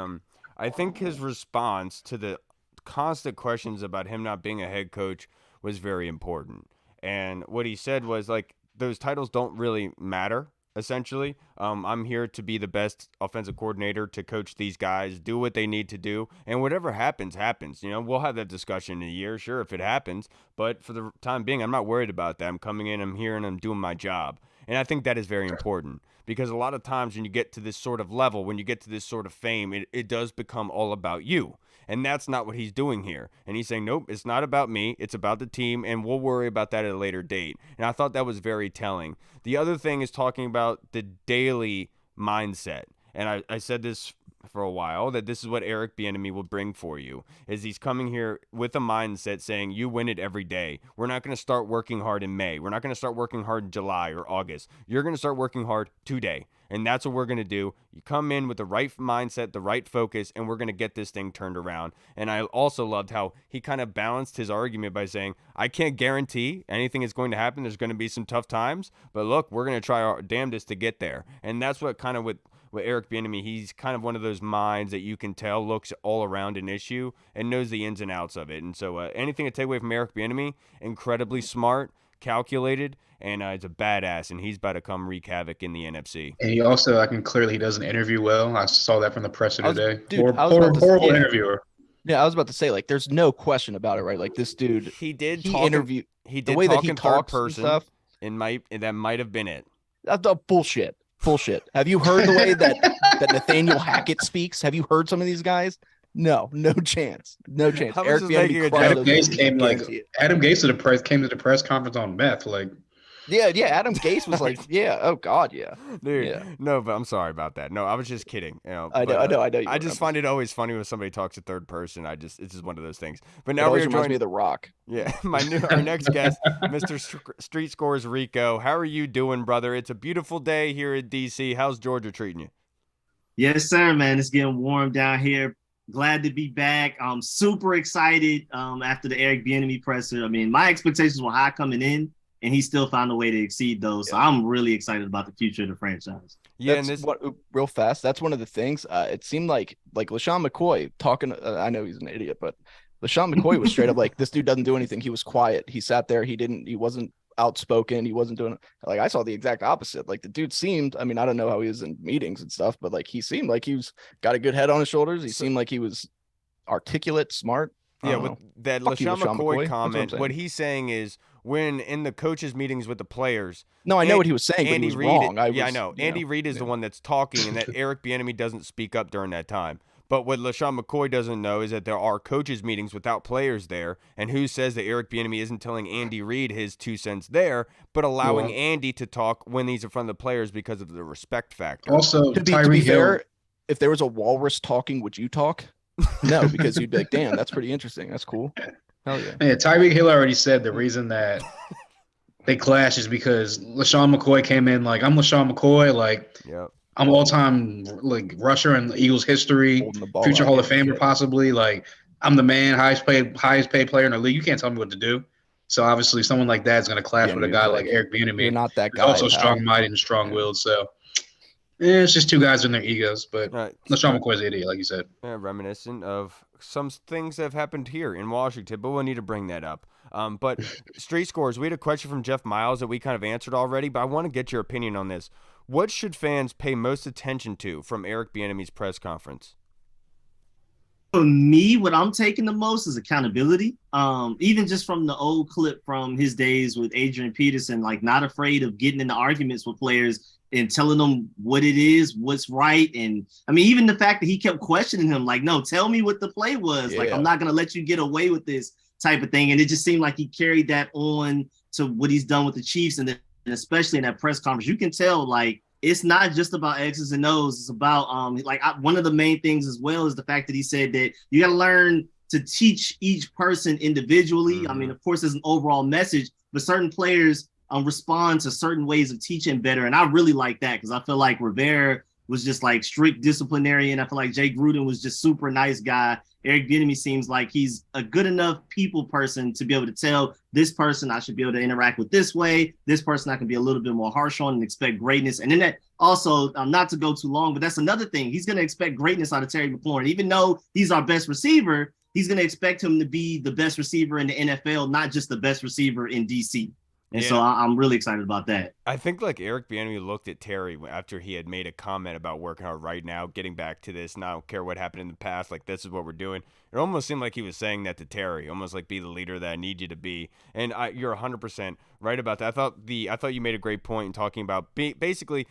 I think his response to the constant questions about him not being a head coach was very important. And what he said was like those titles don't really matter. Essentially, I'm here to be the best offensive coordinator, to coach these guys, do what they need to do, and whatever happens, happens. You know, we'll have that discussion in a year, sure, if it happens. But for the time being, I'm not worried about that. I'm coming in, I'm here, and I'm doing my job. And I think that is very important because a lot of times when you get to this sort of level, when you get to this sort of fame, it does become all about you. And that's not what he's doing here. And he's saying, nope, it's not about me. It's about the team, and we'll worry about that at a later date. And I thought that was very telling. The other thing is talking about the daily mindset. And I said this for a while, that this is what Eric Bieniemy will bring for you, is he's coming here with a mindset saying you win it every day. We're not going to start working hard in May. We're not going to start working hard in July or August. You're going to start working hard today. And that's what we're going to do. You come in with the right mindset, the right focus, and we're going to get this thing turned around. And I also loved how he kind of balanced his argument by saying, I can't guarantee anything is going to happen. There's going to be some tough times, but look, we're going to try our damnedest to get there. And that's what kind of with Eric Bieniemy, he's kind of one of those minds that you can tell looks all around an issue and knows the ins and outs of it. And so anything to take away from Eric Bieniemy, incredibly smart, calculated, and he's a badass, and he's about to come wreak havoc in the NFC. And he also, he doesn't interview well. I saw that from the presser today. Horrible interviewer. Yeah, I was about to say, like, there's no question about it, right? Like, this dude, he did the talk way that he in third talks person. and stuff. That might have been it. That's bullshit. Bullshit. Have you heard the way that Nathaniel Hackett speaks? Have you heard some of these guys? No chance. No chance. I was Eric just making Bieniemy a cried joke. those Gase dudes. came I guarantee it. Adam Gase came to the press conference on meth. Like, Yeah, Adam Gase was like, yeah, oh God, yeah. Dude, Yeah. no, but I'm sorry about that. No, I was just kidding. You know, I know, but, I know. I just find it always funny when somebody talks in third person. It's just one of those things. But now It always we're reminds me joined. of The Rock. Yeah, our next guest, Mr. Street Scores Rico. How are you doing, brother? It's a beautiful day here in DC. How's Georgia treating you? Yes, sir, man. It's getting warm down here. Glad to be back. I'm super excited after the Eric Bieniemy presser. I mean, my expectations were high coming in, and he still found a way to exceed those. So I'm really excited about the future of the franchise. Yeah, That's real fast. That's one of the things. It seemed like LaShawn McCoy talking. I know he's an idiot, but LaShawn McCoy was straight up like, this dude doesn't do anything. He was quiet. He sat there. He wasn't outspoken. He wasn't doing like, I saw the exact opposite. Like the dude seemed, I mean, I don't know how he was in meetings and stuff, but like he seemed like he was got a good head on his shoulders. He seemed like he was articulate, smart. Yeah, with that LaShawn McCoy comment, what he's saying is when in the coaches' meetings with the players. No, I know what he was saying, Andy but he was Reid, wrong. I know. Andy Reid is the one that's talking, and that Eric Bieniemy doesn't speak up during that time. But what LaShawn McCoy doesn't know is that there are coaches' meetings without players there, and who says that Eric Bieniemy isn't telling Andy Reid his 2 cents there, but allowing Andy to talk when he's in front of the players because of the respect factor. Also, to be fair, if there was a walrus talking, would you talk? No, because you'd be like, damn, that's pretty interesting. That's cool. Hell yeah. Yeah, Tyreek Hill already said the reason that they clash is because LaShawn McCoy came in like, I'm LaShawn McCoy, like I'm all-time like rusher in Eagles history, future Hall of Famer possibly. Like I'm the man, highest paid player in the league. You can't tell me what to do. So obviously someone like that is going to clash with a guy like Eric Bieniemy. You're not that guy. Also strong-minded and strong-willed. So it's just two guys in their egos, but LaShawn McCoy's an idiot, like you said. Yeah, reminiscent of some things that have happened here in Washington, but we'll need to bring that up. But Street Scores, we had a question from Jeff Miles that we kind of answered already, but I want to get your opinion on this. What should fans pay most attention to from Eric Bieniemy's press conference? For me, what I'm taking the most is accountability. Even just from the old clip from his days with Adrian Peterson, like not afraid of getting into arguments with players and telling them what it is, what's right. And I mean, even the fact that he kept questioning him, like, no, tell me what the play was. Like, I'm not going to let you get away with this type of thing. And it just seemed like he carried that on to what he's done with the Chiefs. And especially in that press conference, you can tell, like, it's not just about X's and O's. It's about, one of the main things as well is the fact that he said that you got to learn to teach each person individually. Mm-hmm. I mean, of course, there's an overall message, but certain players respond to certain ways of teaching better. And I really like that because I feel like Rivera was just like strict disciplinarian. I feel like Jay Gruden was just super nice guy. Eric Bieniemy seems like he's a good enough people person to be able to tell this person I should be able to interact with this way. This person I can be a little bit more harsh on and expect greatness. And then that also, not to go too long, but that's another thing. He's going to expect greatness out of Terry McLaurin. Even though he's our best receiver, he's going to expect him to be the best receiver in the NFL, not just the best receiver in DC. And so I'm really excited about that. I think like Eric Bieniemy looked at Terry after he had made a comment about working hard right now, getting back to this, and I don't care what happened in the past, like this is what we're doing. It almost seemed like he was saying that to Terry, almost like be the leader that I need you to be. And you're 100% right about that. I thought you made a great point in talking about basically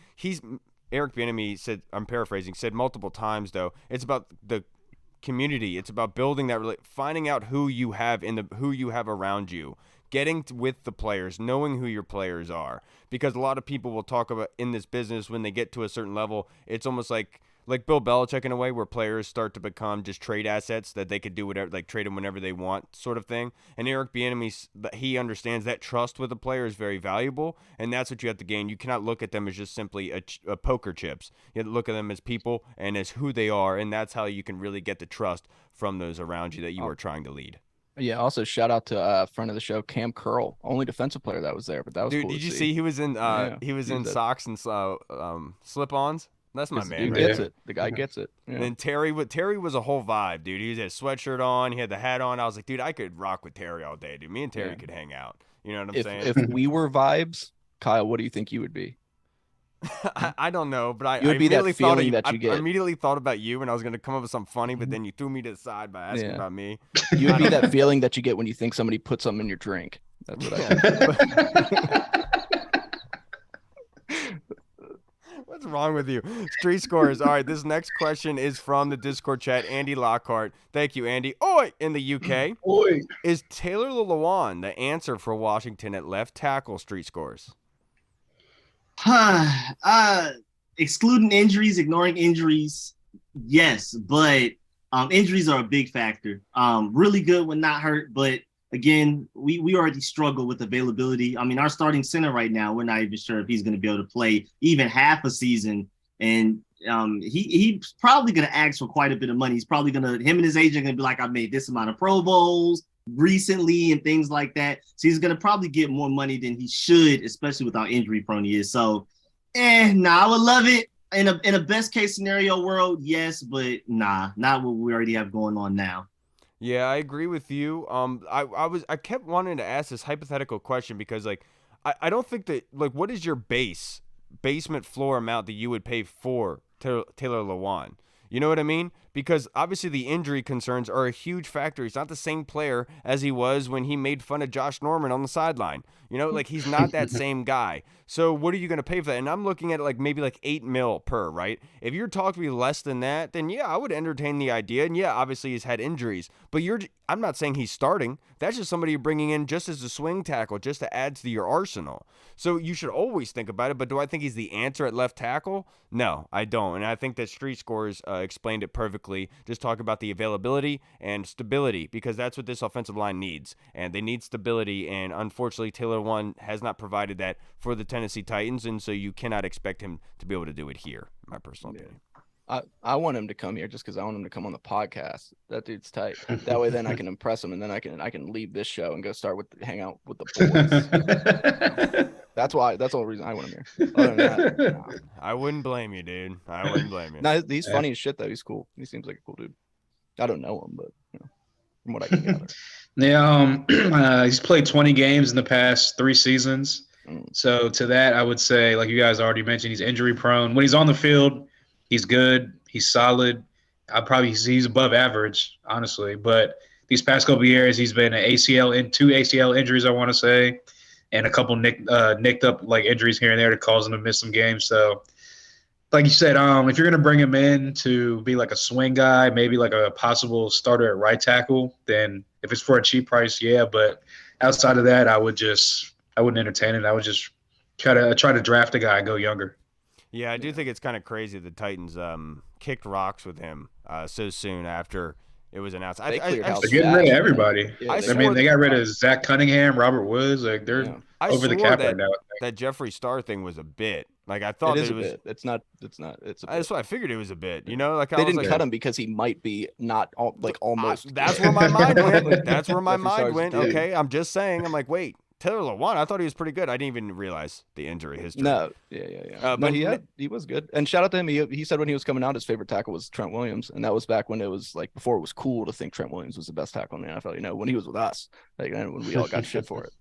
Eric Bieniemy said, I'm paraphrasing, said multiple times though, it's about the community. It's about building that, finding out who you have around you. Getting with the players, knowing who your players are, because a lot of people will talk about in this business when they get to a certain level, it's almost like Bill Belichick in a way where players start to become just trade assets that they could do whatever, like trade them whenever they want sort of thing. And Eric Bieniemy, he understands that trust with the player is very valuable, and that's what you have to gain. You cannot look at them as just simply a poker chips. You have to look at them as people and as who they are, and that's how you can really get the trust from those around you that you are trying to lead. Yeah, also shout out to friend of the show, Cam Curl, only defensive player that was there, but that was dude. Cool Did you see he was in socks and slip-ons? That's my man. Dude gets it. The guy gets it. Yeah. And then Terry was a whole vibe, dude. He had a sweatshirt on, he had the hat on. I was like, dude, I could rock with Terry all day, dude. Me and Terry could hang out. You know what I'm saying? If we were vibes, Kyle, what do you think you would be? I don't know, but I immediately thought about you, and I was going to come up with something funny, but then you threw me to the side by asking about me. You would be that feeling that you get when you think somebody put something in your drink. That's what I What's wrong with you? Street Scores. All right, this next question is from the Discord chat, Andy Lockhart. Thank you, Andy. Oi! In the UK. Oi! Is Taylor Lewan the answer for Washington at left tackle, Street Scores? Excluding injuries, ignoring injuries, yes, but injuries are a big factor. Really good when not hurt, but again, we already struggle with availability. I mean, our starting center right now, we're not even sure if he's going to be able to play even half a season, and he's probably going to ask for quite a bit of money. He's probably going to, him and his agent going to be like, I made this amount of Pro Bowls recently and things like that. So he's going to probably get more money than he should, especially with how injury prone he is. So, I would love it in a best case scenario world, yes, but not what we already have going on now. Yeah, I agree with you. I kept wanting to ask this hypothetical question because like I don't think that like what is your basement floor amount that you would pay for Taylor Lewan? You know what I mean? Because obviously the injury concerns are a huge factor. He's not the same player as he was when he made fun of Josh Norman on the sideline. You know, like he's not that same guy. So what are you going to pay for that? And I'm looking at it like maybe like $8 million per, right? If you're talking to me less than that, then yeah, I would entertain the idea. And yeah, obviously he's had injuries, but I'm not saying he's starting. That's just somebody you're bringing in just as a swing tackle, just to add to your arsenal. So you should always think about it. But do I think he's the answer at left tackle? No, I don't. And I think that Street Scores explained it perfectly. Just talk about the availability and stability, because that's what this offensive line needs. And they need stability. And unfortunately, Taylor Lewan has not provided that for the Tennessee Titans. And so you cannot expect him to be able to do it here, in my personal opinion. I want him to come here just because I want him to come on the podcast. That dude's tight. That way, then I can impress him, and then I can leave this show and go hang out with the boys. That's the whole reason I want him here. Other than that, no. I wouldn't blame you, dude. I wouldn't blame you. No, he's funny as shit though. He's cool. He seems like a cool dude. I don't know him, but from what I can gather. Yeah, he's played 20 games in the past 3 seasons. So to that, I would say, like you guys already mentioned, he's injury prone. When he's on the field, he's good. He's solid. He's above average, honestly. But these past couple of years, he's been two ACL injuries, I want to say, and a couple nicked up like injuries here and there to cause him to miss some games. So, like you said, if you're gonna bring him in to be like a swing guy, maybe like a possible starter at right tackle, then if it's for a cheap price, yeah. But outside of that, I wouldn't entertain it. I would just try to draft a guy and go younger. Yeah, I do think it's kind of crazy the Titans kicked rocks with him so soon after it was announced. They're getting rid of everybody. Yeah, they got rid of Zach Cunningham, Robert Woods. Like they're over the cap right now. That Jeffree Star thing was a bit. Like I thought it was. Bit. It's not. It's a bit. That's what I figured it was a bit. You know, like they didn't cut him because he might be not almost. That's where my mind went. That's where my mind went. Okay, I'm just saying. I'm like, wait. Taylor Lewan, I thought he was pretty good. I didn't even realize the injury history. No, yeah. But he was good. And shout out to him. He said when he was coming out, his favorite tackle was Trent Williams, and that was back when it was like before it was cool to think Trent Williams was the best tackle in the NFL. You know, when he was with us, like when we all got shit for it.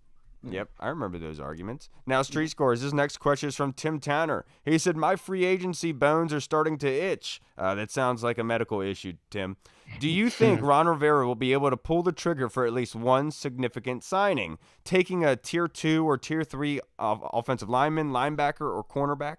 Yep, I remember those arguments. Now, Street Scores. This next question is from Tim Tanner. He said, "My free agency bones are starting to itch." That sounds like a medical issue, Tim. Do you think Ron Rivera will be able to pull the trigger for at least one significant signing, taking a tier 2 or tier 3 offensive lineman, linebacker, or cornerback?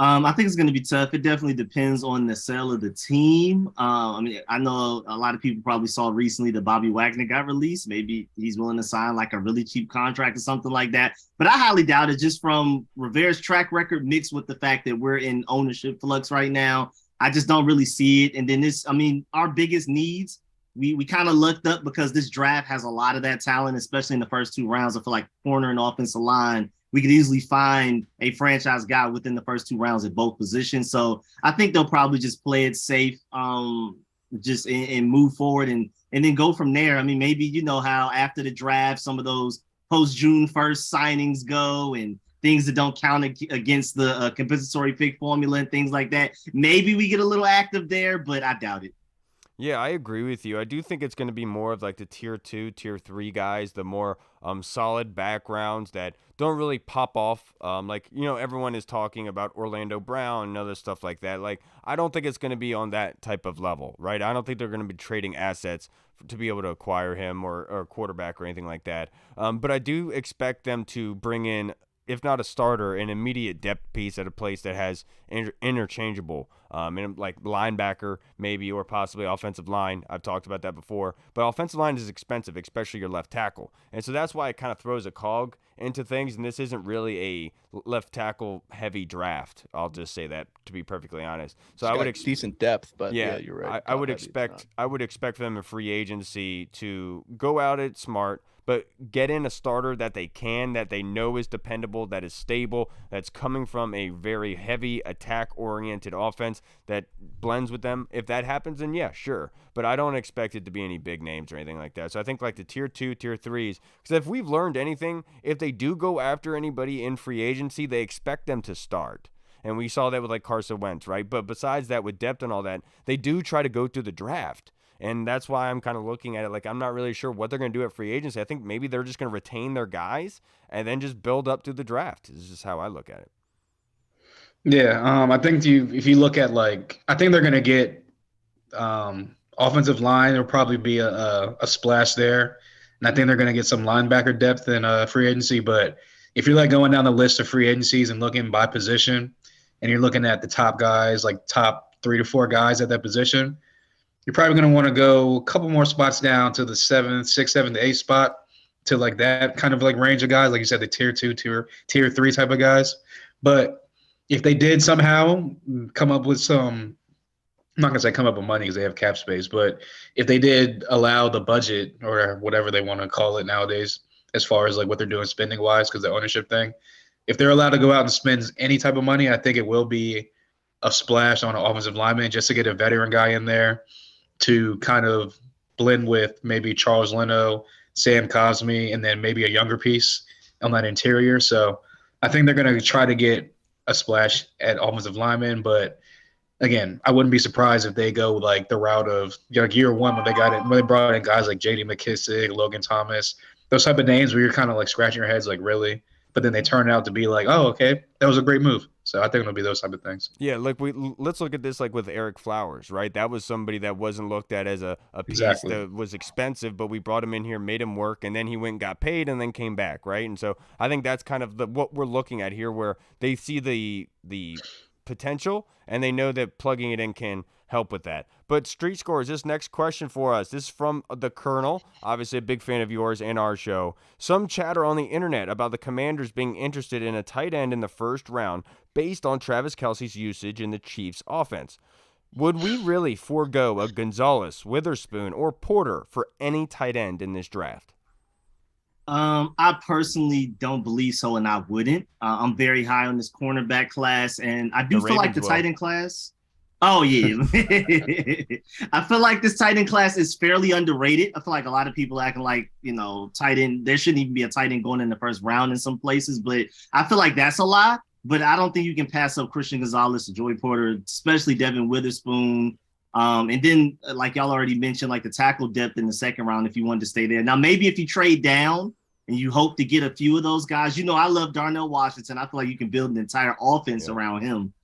I think it's going to be tough. It definitely depends on the sale of the team. I mean, I know a lot of people probably saw recently that Bobby Wagner got released. Maybe he's willing to sign like a really cheap contract or something like that. But I highly doubt it, just from Rivera's track record mixed with the fact that we're in ownership flux right now. I just don't really see it. And then our biggest needs, we kind of lucked up because this draft has a lot of that talent, especially in the first 2 rounds. I feel like corner and offensive line, we could easily find a franchise guy within the first 2 rounds at both positions. So I think they'll probably just play it safe, just and move forward and then go from there. I mean, maybe you know how after the draft, some of those post June 1st signings go and things that don't count against the compensatory pick formula and things like that. Maybe we get a little active there, but I doubt it. Yeah, I agree with you. I do think it's going to be more of like the tier 2, tier 3 guys, the more solid backgrounds that don't really pop off. Like, you know, everyone is talking about Orlando Brown and other stuff like that. Like, I don't think it's going to be on that type of level, right? I don't think they're going to be trading assets to be able to acquire him or quarterback or anything like that. But I do expect them to bring in, if not a starter, an immediate depth piece at a place that has interchangeable And like linebacker maybe, or possibly offensive line. I've talked about that before. But offensive line is expensive, especially your left tackle. And so that's why it kind of throws a cog into things. And this isn't really a left tackle heavy draft. I'll just say that, to be perfectly honest. So I would decent depth, but yeah, you're right. I would expect them in free agency to go out it smart, but get in a starter that they know is dependable, that is stable, that's coming from a very heavy attack-oriented offense that blends with them. If that happens, then yeah, sure. But I don't expect it to be any big names or anything like that. So I think like the tier 2, tier 3s, because if we've learned anything, if they do go after anybody in free agency, they expect them to start. And we saw that with like Carson Wentz, right? But besides that, with depth and all that, they do try to go through the draft. And that's why I'm kind of looking at it like I'm not really sure what they're going to do at free agency. I think maybe they're just going to retain their guys and then just build up through the draft. This is just how I look at it. Yeah, I think if you look at I think they're going to get offensive line. There'll probably be a splash there. And I think they're going to get some linebacker depth in free agency. But if you're going down the list of free agencies and looking by position, and you're looking at the top guys, like top 3 to 4 guys at that position, you're probably going to want to go a couple more spots down to the 6th, 7th, 8th spot, to that kind of range of guys, like you said, the tier 2, tier 3 type of guys. But if they did somehow come up with some, I'm not going to say come up with money because they have cap space, but if they did allow the budget or whatever they want to call it nowadays, as far as what they're doing spending wise, because the ownership thing, if they're allowed to go out and spend any type of money, I think it will be a splash on an offensive lineman just to get a veteran guy in there to kind of blend with maybe Charles Leno, Sam Cosmi, and then maybe a younger piece on that interior. So I think they're going to try to get a splash at offensive lineman. But again, I wouldn't be surprised if they go the route of year one when they brought in guys like J.D. McKissick, Logan Thomas, those type of names where you're kind of scratching your heads really. But then they turn out to be oh, okay, that was a great move. So I think it'll be those type of things. Yeah, let's look at this with Eric Flowers, right? That was somebody that wasn't looked at as a piece that was expensive, but we brought him in here, made him work, and then he went and got paid and then came back, right? And so I think that's kind of what we're looking at here, where they see the potential and they know that plugging it in can help with that. But Street Scores, this next question for us, this is from the Colonel, obviously a big fan of yours and our show. Some chatter on the internet about the Commanders being interested in a tight end in the first round based on Travis Kelce's usage in the Chiefs' offense. Would we really forego a Gonzalez, Witherspoon, or Porter for any tight end in this draft? I personally don't believe so, and I wouldn't. I'm very high on this cornerback class, and I do feel like the tight end class. Oh, yeah. I feel like this tight end class is fairly underrated. I feel like a lot of people acting like, tight end, there shouldn't even be a tight end going in the first round in some places, but I feel like that's a lie. But I don't think you can pass up Christian Gonzalez or Joey Porter, especially Devin Witherspoon. And then, like y'all already mentioned, the tackle depth in the second round if you wanted to stay there. Now, maybe if you trade down and you hope to get a few of those guys, I love Darnell Washington. I feel like you can build an entire offense around him.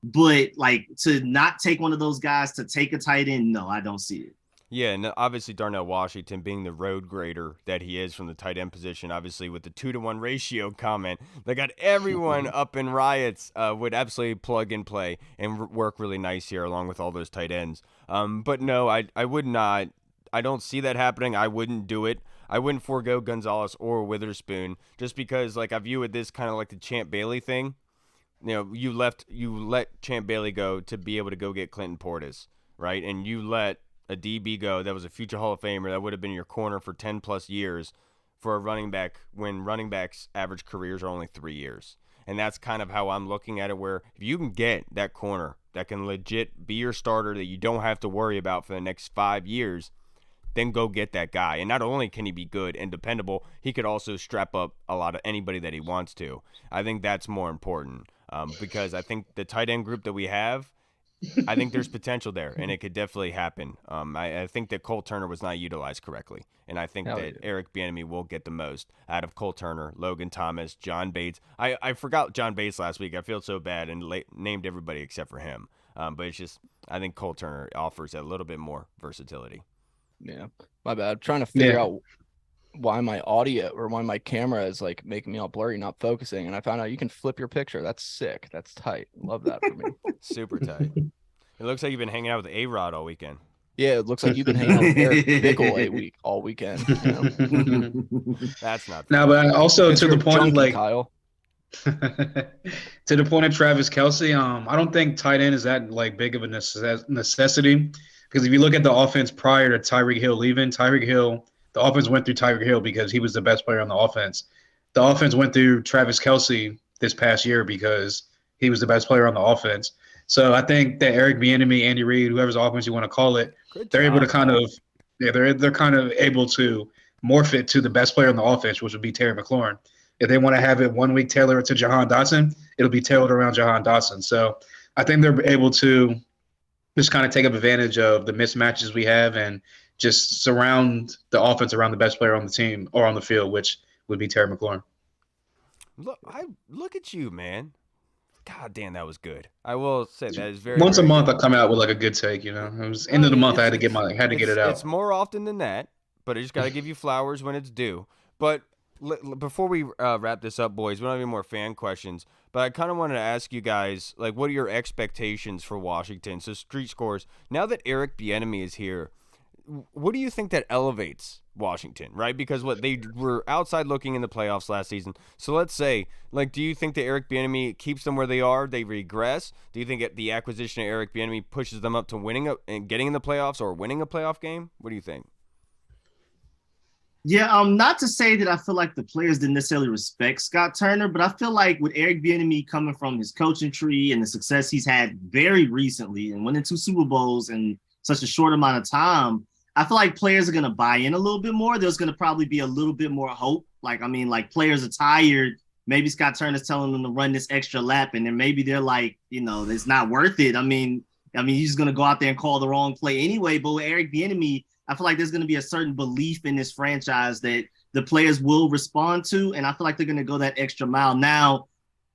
But to not take one of those guys to take a tight end, no, I don't see it. Yeah, and obviously Darnell Washington being the road grader that he is from the tight end position, obviously with the 2-to-1 ratio comment that got everyone up in riots, would absolutely plug and play and work really nice here along with all those tight ends. But no, I would not. I don't see that happening. I wouldn't do it. I wouldn't forego Gonzalez or Witherspoon just because I view it this kind of like the Champ Bailey thing. You let Champ Bailey go to be able to go get Clinton Portis, right? And you let a DB go that was a future Hall of Famer that would have been your corner for 10 plus years for a running back when running backs average careers are only 3 years. And that's kind of how I'm looking at it, where if you can get that corner that can legit be your starter that you don't have to worry about for the next 5 years, then go get that guy. And not only can he be good and dependable, he could also strap up a lot of anybody that he wants to. I think that's more important because I think the tight end group that we have, I think there's potential there, and it could definitely happen. I think that Cole Turner was not utilized correctly, and I think that Eric Bieniemy will get the most out of Cole Turner, Logan Thomas, John Bates. I forgot John Bates last week. I feel so bad and named everybody except for him. But it's just I think Cole Turner offers a little bit more versatility. Yeah, my bad. Trying to figure out why my audio or why my camera is like making me all blurry, not focusing. And I found out you can flip your picture. That's sick. That's tight. Love that for me. Super tight. It looks like you've been hanging out with A-Rod all weekend. Yeah, it looks like you've been hanging out with Eric Bickle all weekend. You know? That's not Now, but also to the point, junkie, like Kyle. to the point of Travis Kelce, I don't think tight end is that like big of a necessity, because if you look at the offense prior to Tyreek Hill leaving, the offense went through Tyreek Hill because he was the best player on the offense. The offense went through Travis Kelce this past year because he was the best player on the offense. So I think that Eric Bieniemy, Andy Reid, whoever's offense you want to call it, they're able to kind of they're kind of able to morph it to the best player on the offense, which would be Terry McLaurin. If they want to have it 1 week tailored to Jahan Dotson, it'll be tailored around Jahan Dotson. So I think they're able to just kind of take up advantage of the mismatches we have and just surround the offense around the best player on the team or on the field, which would be Terry McLaurin. Look at you, man. God damn, that was good. I will say that is very. Once very a month, good. I come out with like a good take. You know, it was end of the month. I had to get it out. It's more often than that, but I just got to give you flowers when it's due. But before we wrap this up, boys, we don't have any more fan questions. But I kind of wanted to ask you guys, like, what are your expectations for Washington? So, Street Scores. Now that Eric Bieniemy is here, what do you think that elevates Washington, right? Because they were outside looking in the playoffs last season. So let's say, like, do you think that Eric Bieniemy keeps them where they are? They regress? Do you think the acquisition of Eric Bieniemy pushes them up to winning and getting in the playoffs or winning a playoff game? What do you think? Yeah, not to say that I feel like the players didn't necessarily respect Scott Turner, but I feel like with Eric Bieniemy coming from his coaching tree and the success he's had very recently and winning 2 Super Bowls in such a short amount of time, I feel like players are going to buy in a little bit more. There's going to probably be a little bit more hope. Like players are tired. Maybe Scott Turner's telling them to run this extra lap, and then maybe they're like, it's not worth it. I mean, he's just going to go out there and call the wrong play anyway. But with Eric Bieniemy, I feel like there's going to be a certain belief in this franchise that the players will respond to, and I feel like they're going to go that extra mile. Now,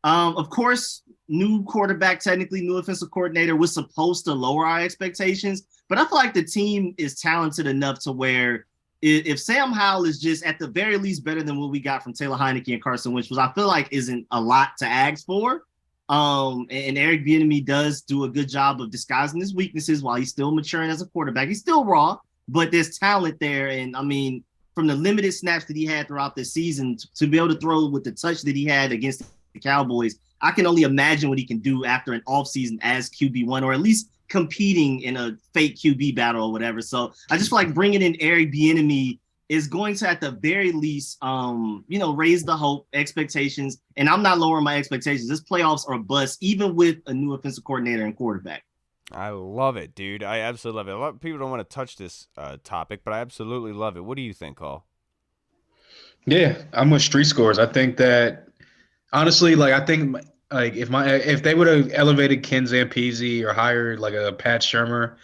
of course, new quarterback, technically new offensive coordinator, was supposed to lower our expectations, but I feel like the team is talented enough to where if Sam Howell is just at the very least better than what we got from Taylor Heineke and Carson Wentz, which I feel like isn't a lot to ask for. And Eric Bieniemy does do a good job of disguising his weaknesses while he's still maturing as a quarterback. He's still raw, but there's talent there. And I mean, from the limited snaps that he had throughout the season to be able to throw with the touch that he had against the Cowboys, I can only imagine what he can do after an offseason as QB1, or at least competing in a fake QB battle or whatever. So I just feel like bringing in Eric Bieniemy is going to, at the very least, raise the hope, expectations. And I'm not lowering my expectations. This playoffs are a bust, even with a new offensive coordinator and quarterback. I love it, dude. I absolutely love it. A lot of people don't want to touch this topic, but I absolutely love it. What do you think, Cole? Yeah, I'm with Street Scores. I think that, honestly, if they would have elevated Ken Zampese or hired like a Pat Shurmur,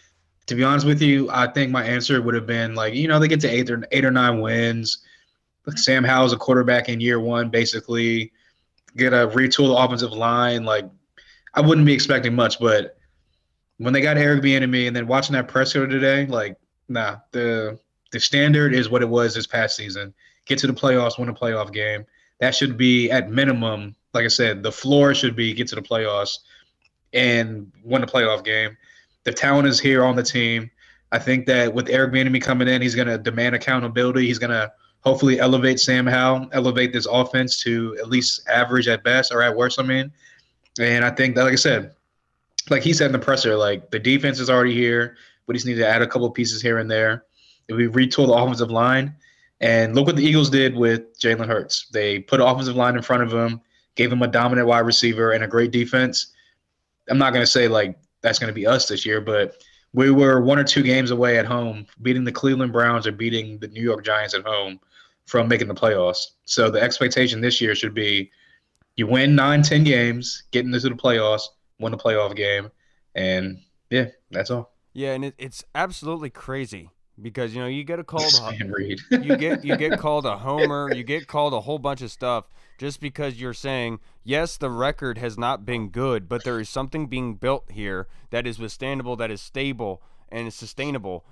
to be honest with you, I think my answer would have been like, they get to eight or 9 wins. Like Sam Howell's a quarterback in year 1, basically. Get a retool the offensive line. Like, I wouldn't be expecting much, but when they got Eric Bieniemy and then watching that presser today, like, nah, the standard is what it was this past season. Get to the playoffs, win a playoff game. That should be at minimum. Like I said, the floor should be get to the playoffs and win a playoff game. The talent is here on the team. I think that with Eric Bieniemy coming in, he's going to demand accountability. He's going to hopefully elevate Sam Howell, elevate this offense to at least average at best or at worst, And I think that, like I said, like he said in the presser, like the defense is already here. We just need to add a couple pieces here and there. If we retool the offensive line, and look what the Eagles did with Jalen Hurts. They put an offensive line in front of him, gave him a dominant wide receiver and a great defense. I'm not going to say like that's going to be us this year, but we were 1 or 2 games away at home, beating the Cleveland Browns or beating the New York Giants at home from making the playoffs. So the expectation this year should be you win 9-10 games, get into the playoffs, win a playoff game, and yeah, that's all. Yeah, and it's absolutely crazy because you get called Reed. you get called a homer, you get called a whole bunch of stuff just because you're saying yes, the record has not been good, but there is something being built here that is withstandable, that is stable, and is sustainable.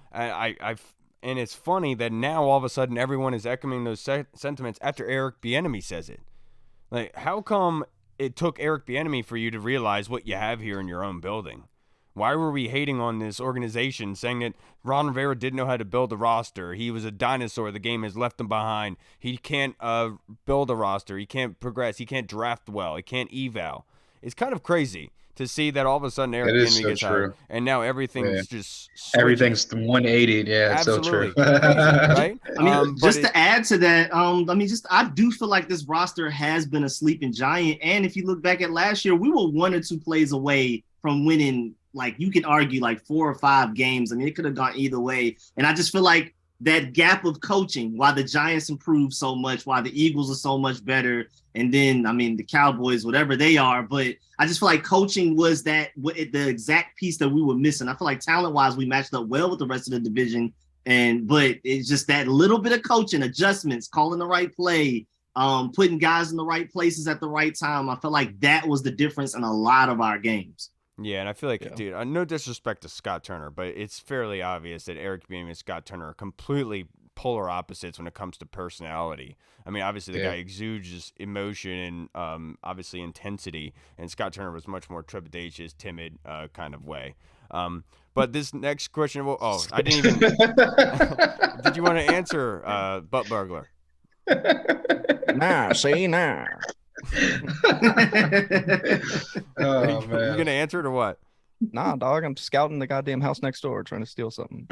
And it's funny that now all of a sudden everyone is echoing those sentiments after Eric Bieniemy says it. Like, how come it took Eric Bieniemy for you to realize what you have here in your own building? Why were we hating on this organization, saying that Ron Rivera didn't know how to build a roster? He was a dinosaur. The game has left him behind. He can't build a roster. He can't progress. He can't draft well. He can't eval. It's kind of crazy to see that all of a sudden Eric Bieniemy gets hired, and now everything's just switching. Everything's 180. Yeah, it's Absolutely. so true. Crazy, right? I mean, just to add to that, I do feel like this roster has been a sleeping giant. And if you look back at last year, we were 1 or 2 plays away from winning. Like, you could argue like 4 or 5 games. I mean, it could have gone either way. And I just feel like that gap of coaching, why the Giants improved so much, why the Eagles are so much better, and then, I mean, the Cowboys, whatever they are. But I just feel like coaching was the exact piece that we were missing. I feel like talent-wise, we matched up well with the rest of the division. But it's just that little bit of coaching, adjustments, calling the right play, putting guys in the right places at the right time. I feel like that was the difference in a lot of our games. Yeah, and I feel like, dude, no disrespect to Scott Turner, but it's fairly obvious that Eric Bieniemy and Scott Turner are completely polar opposites when it comes to personality. I mean, obviously the guy exudes emotion and obviously intensity, and Scott Turner was much more trepidatious, timid kind of way. But this next question, I didn't even. Did you want to answer, Butt Burglar? Nah. Oh, man. You gonna answer it or what? Nah, dog. I'm scouting the goddamn house next door, trying to steal something.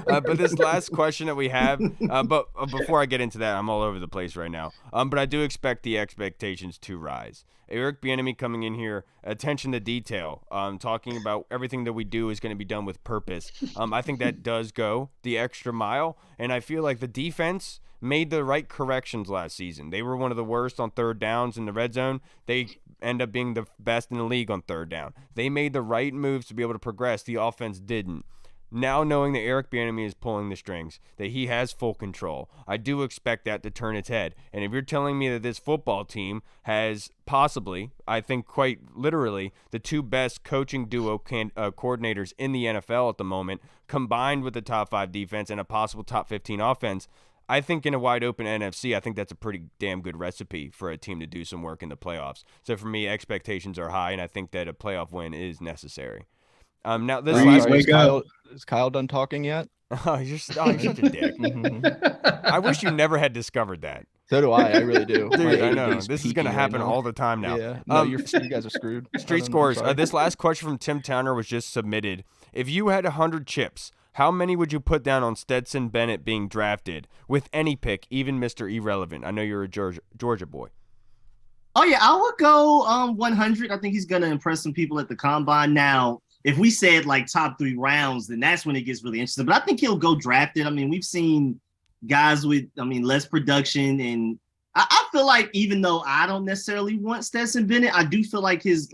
But this last question that we have, but before I get into that, I'm all over the place right now. But I do expect the expectations to rise. Eric Bieniemy coming in here, attention to detail, talking about everything that we do is going to be done with purpose. I think that does go the extra mile, and I feel like the defense made the right corrections last season. They were one of the worst on third downs in the red zone. They end up being the best in the league on third down. They made the right moves to be able to progress. The offense didn't. Now knowing that Eric Bieniemy is pulling the strings, that he has full control, I do expect that to turn its head. And if you're telling me that this football team has possibly, I think quite literally, the 2 best coaching duo coordinators in the NFL at the moment, combined with the top 5 defense and a possible top 15 offense, I think in a wide open NFC, I think that's a pretty damn good recipe for a team to do some work in the playoffs. So for me, expectations are high, and I think that a playoff win is necessary. Now this is Kyle done talking yet? You're such a dick. I wish you never had discovered that. So do I. I really do. Dude, I know. This is going to happen all the time now. Yeah. No, you guys are screwed. Street Scores. This last question from Tim Towner was just submitted. If you had 100 chips, how many would you put down on Stetson Bennett being drafted with any pick, even Mr. Irrelevant? I know you're a Georgia boy. Oh, yeah, I would go 100. I think he's going to impress some people at the Combine. Now, if we said like top 3 rounds, then that's when it gets really interesting. But I think he'll go drafted. I mean, we've seen guys with, less production. And I feel like even though I don't necessarily want Stetson Bennett, I do feel like his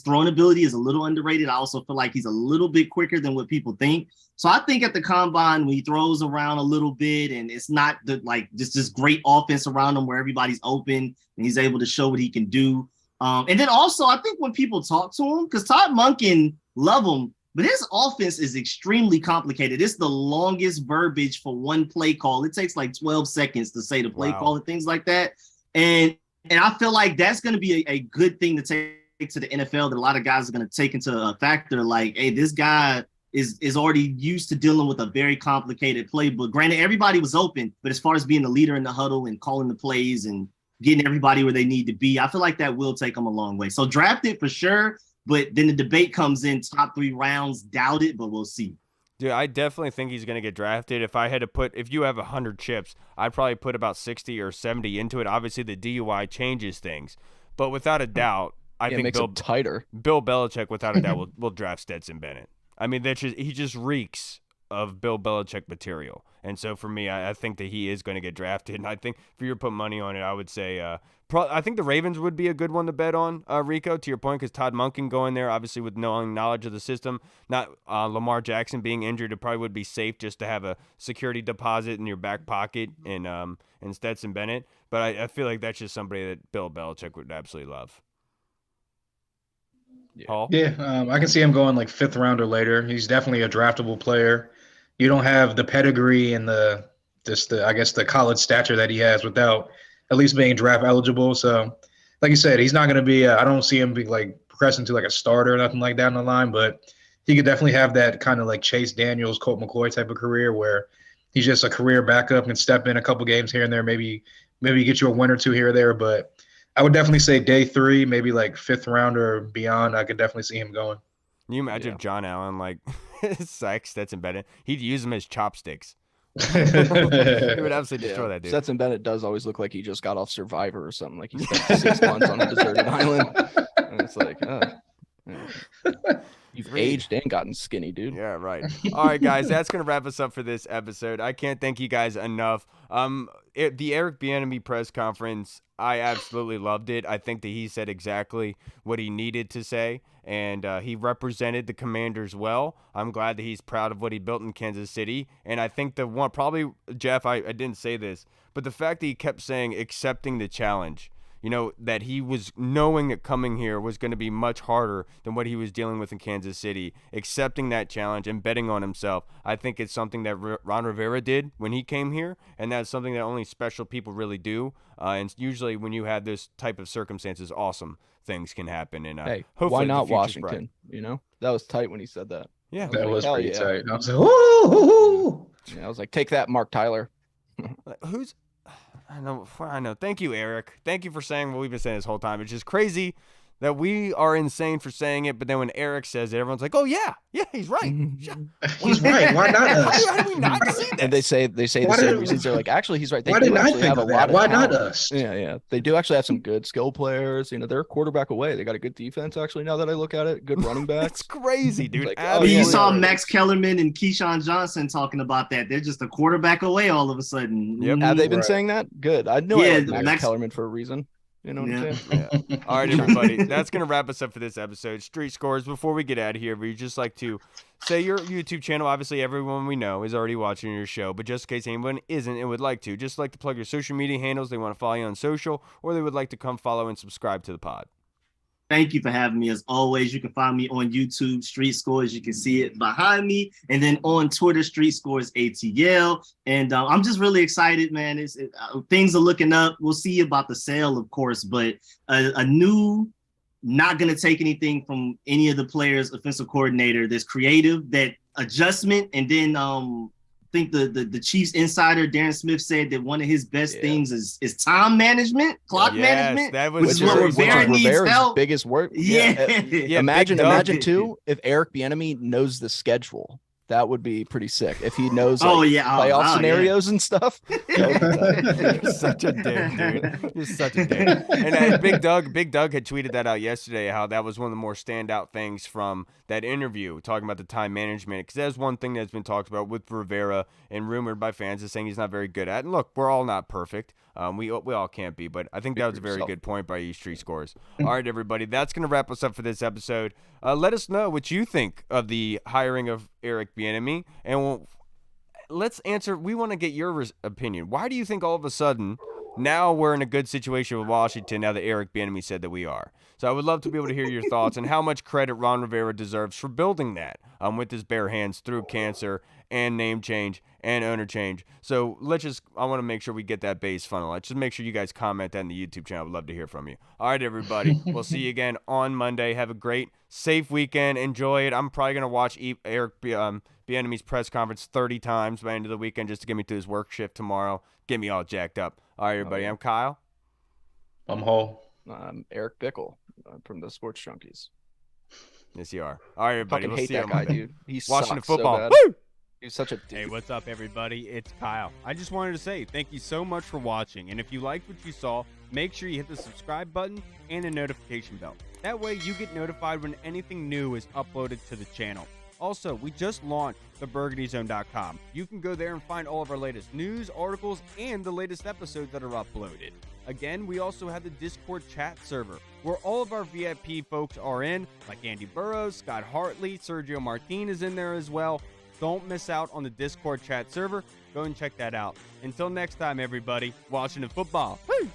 throwing ability is a little underrated. I also feel like he's a little bit quicker than what people think. So I think at the Combine, when he throws around a little bit and it's not just this great offense around him where everybody's open and he's able to show what he can do. And then also, I think when people talk to him, because Todd Monken, love him, but his offense is extremely complicated. It's the longest verbiage for one play call. It takes like 12 seconds to say the play call and things like that. And I feel like that's going to be a good thing to take to the NFL that a lot of guys are going to take into a factor. Like, hey, this guy is already used to dealing with a very complicated playbook. Granted, everybody was open, but as far as being the leader in the huddle and calling the plays and getting everybody where they need to be, I feel like that will take them a long way. So draft it for sure. But then the debate comes in, top 3 rounds, doubt it, but we'll see. Dude, I definitely think he's going to get drafted. If you have 100 chips, I'd probably put about 60 or 70 into it. Obviously, the DUI changes things. But without a doubt, I think makes it tighter. Bill Belichick, without a doubt, will draft Stetson Bennett. I mean, he just reeks of Bill Belichick material. And so for me, I think that he is going to get drafted. And I think if you were to put money on it, I would say I think the Ravens would be a good one to bet on, Rico, to your point, because Todd Monken going there, obviously with knowing knowledge of the system, not Lamar Jackson being injured, it probably would be safe just to have a security deposit in your back pocket in Stetson Bennett. But I feel like that's just somebody that Bill Belichick would absolutely love. Yeah, I can see him going like 5th round or later. He's definitely a draftable player. you don't have the pedigree and the I guess the college stature that he has without at least being draft eligible. So, like you said, he's not going to be. I don't see him be like progressing to like a starter or nothing like that in the line, but he could definitely have that kind of like Chase Daniels, Colt McCoy type of career where he's just a career backup and step in a couple games here and there, maybe get you a win or two here or there. But I would definitely say day 3, maybe like 5th round or beyond. I could definitely see him going. Can you imagine if John Allen like sacks Stetson Bennett? He'd use them as chopsticks. He would absolutely destroy that dude. Stetson Bennett does always look like he just got off Survivor or something. Like he spent 6 months on a deserted island. And it's like, you've aged and gotten skinny, dude. Yeah, right. All right, guys, that's going to wrap us up for this episode. I can't thank you guys enough. The Eric Bieniemy press conference, I absolutely loved it. I think that he said exactly what he needed to say, and he represented the Commanders well. I'm glad that he's proud of what he built in Kansas City, and I think the one, probably, Jeff, I didn't say this, but the fact that he kept saying accepting the challenge, that he was knowing that coming here was going to be much harder than what he was dealing with in Kansas City, accepting that challenge and betting on himself. I think it's something that Ron Rivera did when he came here, and that's something that only special people really do. And usually when you have this type of circumstances, awesome things can happen. And hey, hopefully why not Washington? That was tight when he said that. Yeah, that was pretty tight. I was like, woo! Yeah, I was like, take that, Mark Tyler. I know. Thank you, Eric. Thank you for saying what we've been saying this whole time. It's just crazy that we are insane for saying it, but then when Eric says it, everyone's like, "Oh yeah, he's right. He's right. Why not us? How do we not see that?" And they say the same reasons. They're like, actually, he's right. They why do didn't I actually think have of a lot that? Why of not talent. us? Yeah. They do actually have some good skill players. They're a quarterback away. They got a good defense. Actually, now that I look at it, good running backs. It's crazy, dude. Like, you saw Max Kellerman and Keyshawn Johnson talking about that. They're just a quarterback away all of a sudden. Yep. Have they been saying that? Good. I know Yeah, Max Kellerman for a reason. You know what I'm saying? Yeah. All right, everybody. That's going to wrap us up for this episode. Street Scores, before we get out of here, we just like to say your YouTube channel. Obviously, everyone we know is already watching your show, but just in case anyone isn't and would like to, just like to plug your social media handles. They want to follow you on social, or they would like to come follow and subscribe to the pod. Thank you for having me. As always, you can find me on YouTube, Street Scores. You can see it behind me. And then on Twitter, Street Scores ATL. And I'm just really excited, man. Things are looking up. We'll see about the sale, of course, but a new, not going to take anything from any of the players, offensive coordinator that's creative, that adjustment. And then I think the Chiefs insider, Darren Smith, said that one of his best things is time management, clock management. That was which is what Rivera needs help. Biggest work. Yeah. Imagine too, if Eric Bieniemy knows the schedule. That would be pretty sick if he knows playoff scenarios and stuff. You're such a dick, dude. You're such a dick. And Big Doug had tweeted that out yesterday, how that was one of the more standout things from that interview, talking about the time management. Because that's one thing that's been talked about with Rivera and rumored by fans is saying he's not very good at. And look, we're all not perfect. We all can't be, but I think that was a very good point by you, Street Scores. All right, everybody, that's going to wrap us up for this episode. Let us know what you think of the hiring of Eric Bieniemy, and let's answer. We want to get your opinion. Why do you think all of a sudden now we're in a good situation with Washington now that Eric Bieniemy said that we are? So I would love to be able to hear your thoughts and how much credit Ron Rivera deserves for building that with his bare hands through cancer and name change and owner change. So I want to make sure we get that base funnel. Let's just make sure you guys comment that in the YouTube channel. I'd love to hear from you. All right, everybody. We'll see you again on Monday. Have a great, safe weekend. Enjoy it. I'm probably going to watch Eric Bieniemy's press conference 30 times by the end of the weekend just to get me through his work shift tomorrow. Get me all jacked up. All right, everybody. I'm Kyle. I'm Hall. I'm Eric Bickle from the Sports Junkies. Yes, you are. All right, everybody. Fucking we'll hate see that you guy, dude. He's Washington so football. bad. Woo! He's such a dude. Hey, what's up, everybody? It's Kyle. I just wanted to say thank you so much for watching. And if you liked what you saw, make sure you hit the subscribe button and the notification bell. That way you get notified when anything new is uploaded to the channel. Also, we just launched theburgundyzone.com. You can go there and find all of our latest news, articles, and the latest episodes that are uploaded. Again, we also have the Discord chat server, where all of our VIP folks are in, like Andy Burrows, Scott Hartley, Sergio Martin is in there as well. Don't miss out on the Discord chat server. Go and check that out. Until next time, everybody, Washington football. Woo!